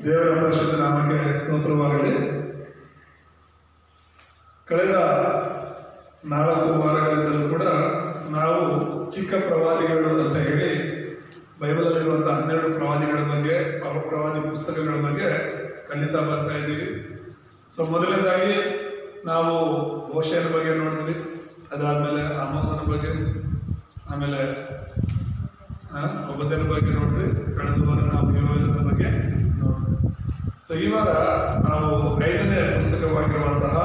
ದೇವರ ಪರಿಶುದ್ಧ ನಾಮಕ್ಕೆ ಸ್ತೋತ್ರವಾಗಲಿ. ಕಳೆದ 4 ವಾರಗಳಿಂದಲೂ ಕೂಡ ನಾವು ಚಿಕ್ಕ ಪ್ರವಾದಿಗಳು ಅಂತ ಹೇಳಿ ಬೈಬಲಲ್ಲಿರುವಂತಹ 12 ಪ್ರವಾದಿಗಳ ಬಗ್ಗೆ, ಪ್ರವಾದಿ ಪುಸ್ತಕಗಳ ಬಗ್ಗೆ ಕಲಿತಾ ಬರ್ತಾ ಇದ್ದೀವಿ. ಮೊದಲನೇದಾಗಿ ನಾವು ಹೋಶೇಯನ ಬಗ್ಗೆ ನೋಡಿದ್ವಿ, ಅದಾದಮೇಲೆ ಆಮೋಸನ ಬಗ್ಗೆ, ಆಮೇಲೆ ಒಬದ್ಯನ ಬಗ್ಗೆ ನೋಡಿದ್ವಿ. ಕಳೆದ ವಾರ ನಾವು ಯೋವೇಲನ ಬಗ್ಗೆ ನೋಡಿದ್ವಿ. ಈ ವಾರ ನಾವು 5ನೇ ಪುಸ್ತಕವಾಗಿರುವಂತಹ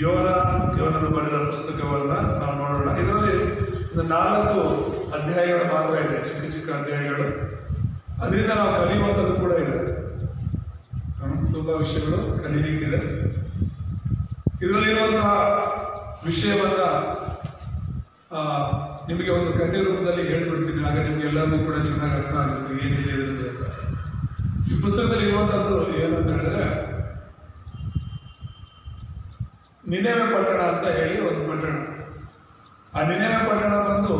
ಯೋನನು ಬರೆದ ಪುಸ್ತಕವನ್ನು ನಾವು ನೋಡೋಣ. ಇದರಲ್ಲಿ 4 ಅಧ್ಯಾಯಗಳು ಮಾತ್ರ ಇದೆ, ಚಿಕ್ಕ ಚಿಕ್ಕ ಅಧ್ಯಾಯಗಳು. ಅದರಿಂದ ನಾವು ಕಲಿಯುವಂಥದ್ದು ಕೂಡ ಇದೆ, ತುಂಬ ವಿಷಯಗಳು ಕಲೀಲಿಕ್ಕಿದೆ. ಇದರಲ್ಲಿರುವಂತಹ ವಿಷಯವನ್ನ ನಿಮಗೆ ಒಂದು ಕಥೆ ರೂಪದಲ್ಲಿ ಹೇಳ್ಬಿಡ್ತೀನಿ, ಆಗ ನಿಮ್ಗೆ ಎಲ್ಲರಿಗೂ ಕೂಡ ಚೆನ್ನಾಗಿ ಅರ್ಥ ಆಗುತ್ತೆ ಏನಿದೆ ಇದರಲ್ಲಿ ಅಂತ. ಈ ಪುಸ್ತಕದಲ್ಲಿ ಇರುವಂಥದ್ದು ಏನಂತ ಹೇಳಿದ್ರೆ, ನಿನೆವೆ ಪಟ್ಟಣ ಅಂತ ಹೇಳಿ ಒಂದು ಪಟ್ಟಣ. ಆ ನಿನೆವೆ ಪಟ್ಟಣ ಬಂದು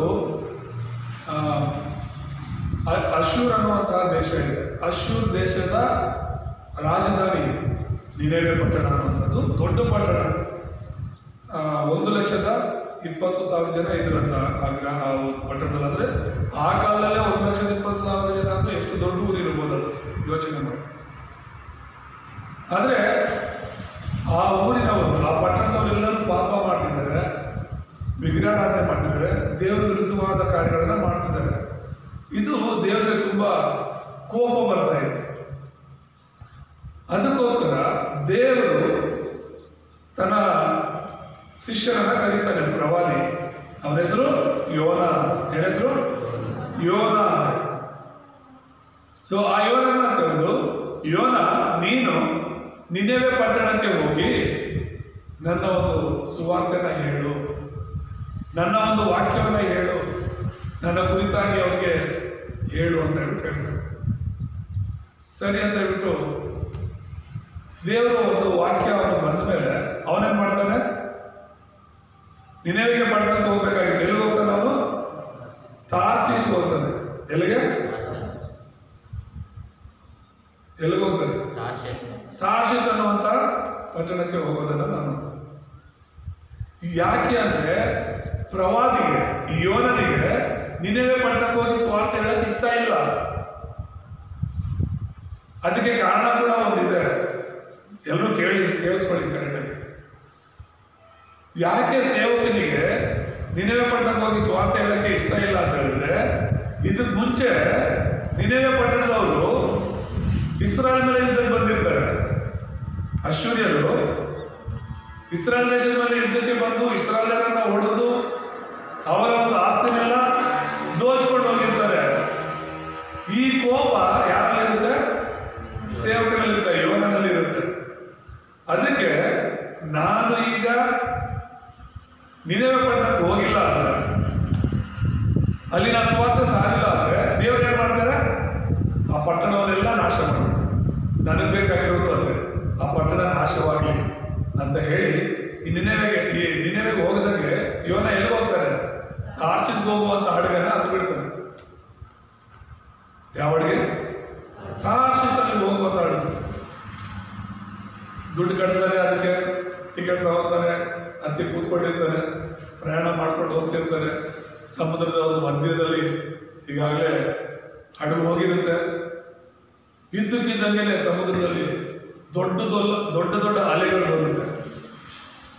ಅಶೂರ್ ಅನ್ನುವಂತಹ ದೇಶ ಇದೆ. ಅಶೂರ್ ದೇಶದ ರಾಜಧಾನಿ ನಿನೆವೆ ಪಟ್ಟಣ ಅನ್ನುವಂಥದ್ದು ದೊಡ್ಡ ಪಟ್ಟಣ. 1,20,000 ಜನ ಇದ್ರಂತ ಆ ಪಟ್ಟಣದಲ್ಲಿ. ಅಂದರೆ ಆ ಕಾಲದಲ್ಲೇ 1,20,000 ಜನ ಅಂದರೆ ಎಷ್ಟು ದೊಡ್ಡ ಊರು ಇರ್ಬೋದು ಅದು, ಯೋಚನೆ ಮಾಡಿ. ಆದರೆ ಆ ಊರಿನವರು, ಆ ಪಟ್ಟಣದವರೆಲ್ಲರೂ ಪಾಪ ಮಾಡ್ತಿದ್ದಾರೆ, ವಿಗ್ರಹಾರಾಧನೆ ಮಾಡ್ತಿದ್ದಾರೆ, ದೇವರ ವಿರುದ್ಧವಾದ ಕಾರ್ಯಗಳನ್ನು ಮಾಡ್ತಿದ್ದಾರೆ. ಇದು ದೇವರಿಗೆ ತುಂಬಾ ಕೋಪ ಬರ್ತಾ ಇತ್ತು. ಅದಕ್ಕೋಸ್ಕರ ದೇವರು ತನ್ನ ಶಿಷ್ಯರನ್ನ ಕರೀತಾನೆ, ಪ್ರವಾದಿ. ಅವನ ಹೆಸರು ಯೋನ ಅಂತ. ಏನ ಹೆಸರು? ಯೋನ ಅಂತ. ಆ ಯೋನನ ಕರೆದು, ಯೋನ, ನೀನು ನಿನೆವೆ ಪಟ್ಟಣಕ್ಕೆ ಹೋಗಿ ನನ್ನ ಒಂದು ಸುವಾರ್ತೆನ ಹೇಳು, ನನ್ನ ಒಂದು ವಾಕ್ಯವನ್ನ ಹೇಳು, ನನ್ನ ಕುರಿತಾಗಿ ಅವನಿಗೆ ಹೇಳು ಅಂತ ಹೇಳ್ಬಿಟ್ಟು ಹೇಳ್ತಾರೆ. ಸರಿ ಅಂತ ಹೇಳ್ಬಿಟ್ಟು ದೇವರು ಒಂದು ವಾಕ್ಯ ಅವನು ಬಂದ ಮೇಲೆ ಅವನೇನ್ ಮಾಡ್ತಾನೆ, ನಿನೆವೆಗೆ ಪಟ್ಟಣಕ್ಕೆ ಹೋಗ್ಬೇಕಾಗಿತ್ತು. ಎಲ್ಲಿಗೆ ಹೋಗ್ತಾನೆ ಅವನು? ತಾರ್ಷೀಷ್ ಹೋಗ್ತಾನೆ. ಎಲ್ಲಿಗೆ ಹೋಗ್ತಾನೆ? ತಾರ್ಷೀಷ್ ಅನ್ನುವಂತ ಪಟ್ಟಣಕ್ಕೆ ಹೋಗೋದನ್ನ ನಾನು. ಯಾಕೆ ಅಂದ್ರೆ ಪ್ರವಾದಿಗೆ, ಈ ಯೋನನಿಗೆ ನಿನೆವೆ ಪಟ್ಟಣಕ್ಕೆ ಹೋಗಿ ಸ್ವಾರ್ಥ ಹೇಳಕ್ ಇಷ್ಟ ಇಲ್ಲ. ಅದಕ್ಕೆ ಕಾರಣ ಕೂಡ ಒಂದಿದೆ, ಎಲ್ಲರೂ ಕೇಳಿಸ್ಕೊಳ್ಳಿ ಕರೆಕ್ಟಾಗಿ. ಯಾಕೆ ಸೇವಕನಿಗೆ ನಿನೆವೆ ಪಟ್ಟಣಕ್ಕೆ ಹೋಗಿ ಸ್ವಾರ್ಥ ಹೇಳಕ್ಕೆ ಇಷ್ಟ ಇಲ್ಲ ಅಂತ ಹೇಳಿದ್ರೆ, ಇದಕ್ಕೆ ಮುಂಚೆ ನಿನೆವೆ ಪಟ್ಟಣದವರು ಇಸ್ರಾಯೇಲ್ ಮೇಲೆ ಯುದ್ಧಕ್ಕೆ ಬಂದಿರ್ತಾರೆ. ಅಶ್ಶೂರ್ಯರು ಇಸ್ರಾಯೇಲ್ ದೇಶದ ಮೇಲೆ ಯುದ್ಧಕ್ಕೆ ಬಂದು ಇಸ್ರಾಯೇಲರನ್ನ ಹೊಡೆದು ಅವರ ಒಂದು ಆಸ್ತಿನೆಲ್ಲ ದೋಚ್ಕೊಂಡು ಹೋಗಿರ್ತಾರೆ. ಈ ಕೋಪ ಯಾರಲ್ಲಿರುತ್ತೆ? ಸೇವಕನಲ್ಲಿರುತ್ತೆ, ಯೋನನಲ್ಲಿರುತ್ತೆ. ಅದಕ್ಕೆ ನಾನು ಈಗ ನಿನೆವೆ ಪಟ್ಟಣಕ್ಕೆ ಹೋಗಿಲ್ಲ ಅಂದ್ರೆ, ಅಲ್ಲಿ ನಾ ಸ್ವಾರ್ಥ ಸಾರಿಲ್ಲ ಅಂದ್ರೆ, ದೇವರು ಏನ್ ಮಾಡ್ತಾರೆ? ಆ ಪಟ್ಟಣವನ್ನೆಲ್ಲ ನಾಶ ಮಾಡ್ತಾರೆ. ನನಗೆ ಬೇಕಾಗಿರೋದು ಅಂದ್ರೆ ಆ ಪಟ್ಟಣ ನಾಶವಾಗಲಿ ಅಂತ ಹೇಳಿ ಈ ನಿನೆವೆಗೆ ಹೋಗದಂಗೆ ಯೋನ ಎಲ್ಲಿ ಹೋಗ್ತಾನೆ? ತಾರ್ಷೀಷ್ಗೆ ಹೋಗುವಂತ ಹಡಗನ್ನ ಅದು ಬಿಡ್ತಾನೆ. ಯಾವ ಹಡಗೆ? ತಾರ್ಷೀಷ್ ಅಲ್ಲಿ ಹೋಗುವಂತ ಹಡಗು. ದುಡ್ಡು ಕಟ್ತಾನೆ, ಅದಕ್ಕೆ ಟಿಕೆಟ್ ತಗೋತಾನೆ, ಹತ್ತಿ ಕೂತ್ಕೊಂಡಿರ್ತಾನೆ, ಪ್ರಯಾಣ ಮಾಡ್ಕೊಂಡು ಹೋಗ್ತಿರ್ತಾನೆ. ಸಮುದ್ರದ ಒಂದು ಮಧ್ಯದಲ್ಲಿ ಈಗಾಗಲೇ ಹಡಗು ಹೋಗಿರುತ್ತೆ. ಇದ್ದಕ್ಕಿದ್ದಂಗೆ ಸಮುದ್ರದಲ್ಲಿ ದೊಡ್ಡ ದೊಡ್ಡ ಅಲೆಗಳು ಬರುತ್ತೆ.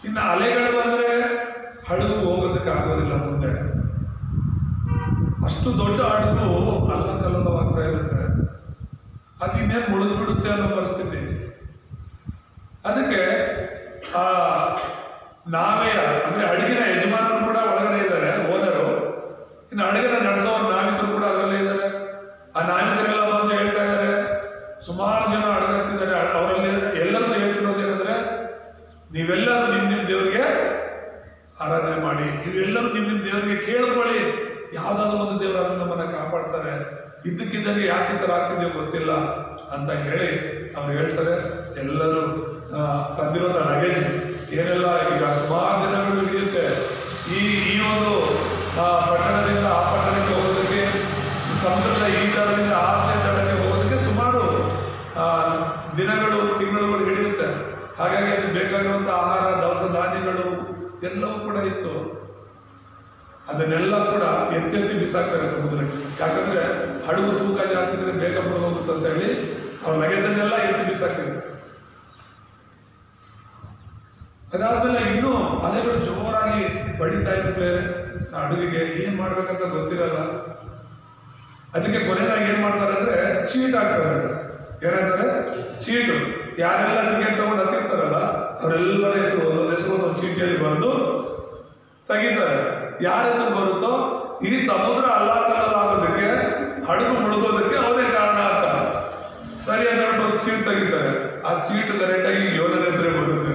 ಇನ್ನು ಅಲೆಗಳು ಬಂದ್ರೆ ಹಡಗು ಹೋಗೋದಕ್ಕೆ ಆಗೋದಿಲ್ಲ ಮುಂದೆ. ಅಷ್ಟು ದೊಡ್ಡ ಹಡಗು ಅಲ್ಲಕಲ್ಲವಾಗ್ತಾ ಇರುತ್ತೆ. ಅದು ಇನ್ನೇನು ಮುಳುಗ್ಬಿಡುತ್ತೆ ಅನ್ನೋ ಪರಿಸ್ಥಿತಿ. ಅದಕ್ಕೆ ಆ ನಾವೆಯ ಅಂದ್ರೆ ಹಡಗಿನ ಯಜಮಾನರು ಕೂಡ ಒಳಗಡೆ ಇದ್ದಾರೆ, ಓನರು. ಇನ್ನು ಹಡಗಿನ ನಡೆಸೋರು ನಾವಿಕರು ಕೂಡ ಅದರಲ್ಲೇ ಇದ್ದಾರೆ. ಆ ನಾವಿಕರೆಲ್ಲ ಬಂದು ಹೇಳ್ತಾ ಇದ್ದಾರೆ, ಸುಮಾರು ಜನ ಹಡಗತ್ತಿದ್ದಾರೆ. ಅವರಲ್ಲಿ ಎಲ್ಲರಿಗೂ ಹೇಳ್ತಿರೋದು ಏನಂದ್ರೆ, ನೀವೆಲ್ಲರೂ ನಿಮ್ ದೇವರಿಗೆ ಆರಾಧನೆ ಮಾಡಿ, ನೀವೆಲ್ಲರೂ ನಿಮ್ ದೇವರಿಗೆ ಕೇಳ್ಕೊಳ್ಳಿ. ಯಾವ್ದಾದ್ರು ಒಂದು ದೇವರಾದ್ರೂ ನಮ್ಮನ್ನ ಕಾಪಾಡ್ತಾರೆ. ಇದ್ದಕ್ಕಿದ್ದಂಗೆ ಯಾಕೆ ಈ ಥರ ಆಗ್ತಿದೆಯೋ ಗೊತ್ತಿಲ್ಲ ಅಂತ ಹೇಳಿ ಅವ್ರು ಹೇಳ್ತಾರೆ. ಎಲ್ಲರೂ ತಂದಿರೋಂಥ ಲಗೇಜ್ ಏನೆಲ್ಲ ಈಗ ಸುಮಾರು ದಿನಗಳು ಹಿಡಿಯುತ್ತೆ ಈ ಒಂದು ಪಟ್ಟಣದಿಂದ ಆ ಪಟ್ಟಣಕ್ಕೆ ಹೋಗೋದಕ್ಕೆ, ಸಮುದ್ರದ ಈ ದಡದಿಂದ ಆಚೆ ದಡಕ್ಕೆ ಹೋಗೋದಕ್ಕೆ ಸುಮಾರು ದಿನಗಳು ತಿಂಗಳುಗಳು ಹಿಡಿಯುತ್ತೆ. ಹಾಗಾಗಿ ಅದಕ್ಕೆ ಬೇಕಾಗಿರುವಂಥ ಆಹಾರ, ದವಸ ಧಾನ್ಯಗಳು ಎಲ್ಲವೂ ಕೂಡ ಇತ್ತು. ಅದನ್ನೆಲ್ಲ ಕೂಡ ಎತ್ತೆತ್ತಿ ಬಿಸಾಕ್ತಾರೆ ಸಮುದ್ರಕ್ಕೆ. ಯಾಕಂದ್ರೆ ಹಡಗು ತೂಕ ಜಾಸ್ತಿ ಇದ್ರೆ ಬೇಗ ಮುಳುಗೋಗುತ್ತೆ ಅಂತ ಹೇಳಿ ಅವ್ರ ಲಗೇಜನ್ನೆಲ್ಲ ಎತ್ತಿ ಬಿಸಾಕ್ತಿರ್ತಾರೆ. ಅದಾದ್ಮೇಲೆ ಇನ್ನೂ ಅಲೆಗಳು ಜೋರಾಗಿ ಬಡಿತಾ ಇರುತ್ತೆ. ಹಡಗಿಗೆ ಏನ್ ಮಾಡ್ಬೇಕಂತ ಗೊತ್ತಿರಲ್ಲ. ಅದಕ್ಕೆ ಕೊನೆಯದಾಗಿ ಏನ್ ಮಾಡ್ತಾರೆ ಅಂದ್ರೆ ಚೀಟ್ ಹಾಕ್ತಾರೆ. ಏನಂತಾರೆ? ಚೀಟು. ಯಾರೆಲ್ಲ ಟಿಕೆಟ್ ತಗೊಂಡು ಹತ್ತಿರ್ತಾರಲ್ಲ ಅವರೆಲ್ಲರ ಹೆಸರು ಒಂದೊಂದು ಹೆಸರು ಒಂದೊಂದು ಚೀಟಿಯಲ್ಲಿ ಬರೆದು ತೆಗಿತಾರೆ. ಯಾರ ಹೆಸರು ಬರುತ್ತೋ ಈ ಸಮುದ್ರ ಅಲ್ಲಾಕಲ್ಲದಾಗೋದಕ್ಕೆ, ಹಡಗು ಮುಳುಗೋದಕ್ಕೆ ಅವನೇ ಕಾರಣ ಅಂತ ಸರಿ ಅಂತ ಒಂದು ಚೀಟ್ ತೆಗಿತಾರೆ. ಆ ಚೀಟ್ ಕರೆಕ್ಟಾಗಿ ಯೋಧನ ಹೆಸರೇ ಬರುತ್ತೆ.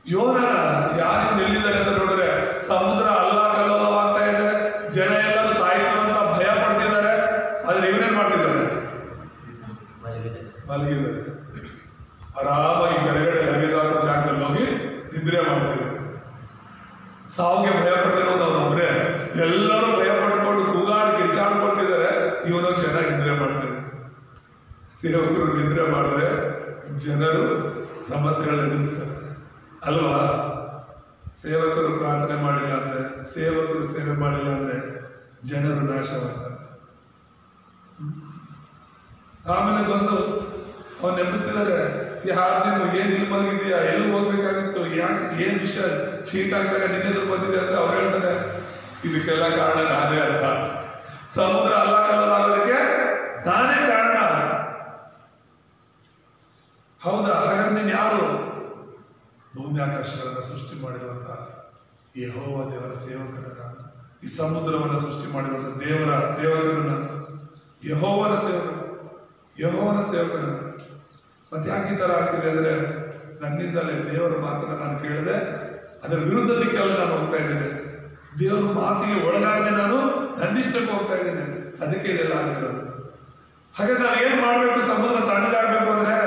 ಯೋಧನ ಯಾರು ಎಲ್ಲಿದ್ದಾರೆ ಅಂತ ನೋಡಿದ್ರೆ ಸಮುದ್ರ ಅಲ್ಲಾಕಲ್ಲವಾಗ್ತಾ ಇದೆ, ಜನ ಎಲ್ಲರೂ ಸಾಯ್ತೀವಂತ ಭಯ ಪಡ್ತಿದ್ದಾರೆ. ಆದ್ರೆ ಇವನೇನ್ ಮಾಡ್ತಿದ್ದಾರೆ? ಮಲಗಿದ್ದಾರೆ. ಆರಾಮಾಗಿ ಕೆಳಗಡೆ ಲಗೇಜ್ ಹಾಕೋ ಜಾಗದಲ್ಲಿ ಹೋಗಿ ನಿದ್ರೆ ಮಾಡ್ತಿದ್ದಾರೆ. ಸಾವಿಗೆ ಭಯ ಪಡ್ತಿರೋದು ಅವನೊಬ್ಬರೇ. ಎಲ್ಲರೂ ಭಯ ಪಡ್ಕೊಂಡು ಕೂಗಾಡಿ ಕಿರ್ಚಾಡ್ಕೊಳ್ತಿದ್ದಾರೆ. ಇವನು ಚೆನ್ನಾಗಿ ನಿದ್ರೆ ಮಾಡ್ತಿದ್ದಾರೆ. ಸೇವಕರು ನಿದ್ರೆ ಮಾಡಿದ್ರೆ ಜನರು ಸಮಸ್ಯೆಗಳನ್ನ ಎದುರಿಸ್ತಾರೆ ಅಲ್ವಾ? ಸೇವಕರು ಪ್ರಾರ್ಥನೆ ಮಾಡಿಲ್ಲ ಅಂದ್ರೆ, ಸೇವಕರು ಸೇವೆ ಮಾಡಿಲ್ಲ ಅಂದ್ರೆ ಜನರು ನಾಶವಾಗ್ತಾರೆ. ಆಮೇಲೆ ಬಂದು ಅವ್ನು ನೆನಪಿಸ್ತಿದ್ದಾರೆ, ಯಾರು ನೀನು ಏನ್ ಇಲ್ಲಿ ಮಲಗಿದೀಯಾ, ಎಲ್ಲಿ ಹೋಗ್ಬೇಕಾಗಿತ್ತು, ಯಾಕೆ ಏನ್ ವಿಷಯ, ಚೀಟ್ ಹಾಕಿದಾಗ ನಿನ್ನೆ ಹೆಸರು ಬಂದಿದೆ ಅಂದ್ರೆ ಅವ್ರು ಹೇಳ್ತಾರೆ ಇದಕ್ಕೆಲ್ಲ ಕಾರಣ ನಾನೇ ಅಂತ. ಸಮುದ್ರ ಅಲ್ಲಾಕಲ್ಲದಾಗೋದಕ್ಕೆ ನಾನೇ ಕಾರಣ. ಹೌದಾ? ಹಾಗಾದ್ರೆ ನೀನ್ ಯಾರು? ಭೂಮಿ ಆಕಾಶಗಳನ್ನು ಸೃಷ್ಟಿ ಮಾಡಿರುವಂತ ಯೆಹೋವ ದೇವರ ಸೇವಕರನ್ನ, ಈ ಸಮುದ್ರವನ್ನ ಸೃಷ್ಟಿ ಮಾಡಿರುವಂತ ದೇವರ ಸೇವಕರನ್ನ, ಯೆಹೋವನ ಸೇವಕರನ್ನ. ಮತ್ತೆ ಯಾಕೆ ಈ ತರ ಆಗ್ತಿದೆ ಅಂದ್ರೆ, ನನ್ನಿಂದಲೇ ದೇವರ ಮಾತನ್ನ ನಾನು ಕೇಳಿದೆ, ಅದರ ವಿರುದ್ಧ ದಿಕ್ಕಲ್ಲಿ ನಾನು ಹೋಗ್ತಾ ಇದ್ದೇನೆ. ದೇವರ ಮಾತಿಗೆ ಒಳಗಾಗದೆ ನಾನು ನನ್ನಿಷ್ಟಕ್ಕೆ ಹೋಗ್ತಾ ಇದ್ದೇನೆ. ಅದಕ್ಕೆ ಇದೆಲ್ಲ ಆಗಿರೋದು. ಹಾಗಾದ್ರೆ ನಾವು ಏನ್ ಮಾಡ್ಬೇಕು? ಸಮುದ್ರ ತಣ್ಣಗಾಗ್ಬೇಕು ಅಂದ್ರೆ,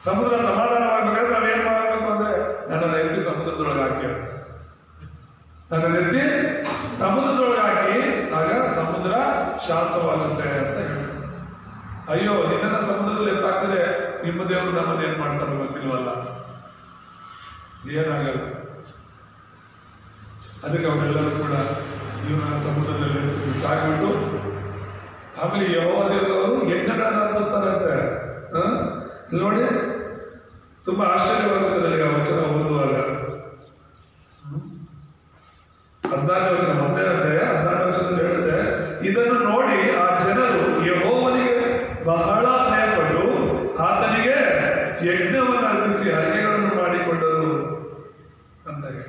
ಸಮುದ್ರ ಸಮಾಧಾನವಾಗ್ಬೇಕಾದ್ರೆ ನಾವ್ ಏನ್ ಮಾಡಬೇಕು ಅಂದ್ರೆ, ನನ್ನನ್ನು ಎತ್ತಿ ಸಮುದ್ರದೊಳಗೆ ಹಾಕಿ, ನನ್ನನ್ನು ಎತ್ತಿ ಸಮುದ್ರದೊಳಗೆ ಹಾಕಿ, ಆಗ ಸಮುದ್ರ ಶಾಂತವಾಗುತ್ತೆ ಅಂತ ಹೇಳ್ತಾರೆ. ಅಯ್ಯೋ, ನಿನ್ನ ಸಮುದ್ರದಲ್ಲಿ ಎತ್ತಾಕಿದ್ರೆ ನಿಮ್ಮ ದೇವರು ನಮ್ಮನ್ನು ಏನ್ ಮಾಡ್ತಾರೋ ಗೊತ್ತಿಲ್ವಲ್ಲ, ಏನಾಗಲ್ಲ. ಅದಕ್ಕೆ ಅವರೆಲ್ಲರೂ ಕೂಡ ಇವನನ್ನ ಸಮುದ್ರದಲ್ಲಿ ಸಾಕ್ಬಿಟ್ಟು, ಆಮೇಲೆ ಯೆಹೋವ ದೇವರು ಯಜ್ಞಗಳನ್ನ ಅರ್ಪಿಸ್ತಾರಂತೆ. ನೋಡಿ, ತುಂಬಾ ಆಶ್ಚರ್ಯವಾಗುತ್ತೆ ನನಗೆ ಆ ವಚನ ಓದುವಾಗ. 14ನೇ ವಚನ ಒಂದೇ ಅಧ್ಯಾಯ 14ನೇ ವಚನದಲ್ಲಿ ಹೇಳುತ್ತೆ, ಇದನ್ನು ನೋಡಿ ಆ ಜನರು ಯೆಹೋವನಿಗೆ ಬಹಳ ಭಯಪಟ್ಟು ಆತನಿಗೆ ಯಜ್ಞವನ್ನು ಅರ್ಪಿಸಿ ಅರಿಕೆಗಳನ್ನು ಮಾಡಿಕೊಂಡರು ಅಂತ ಹೇಳಿ.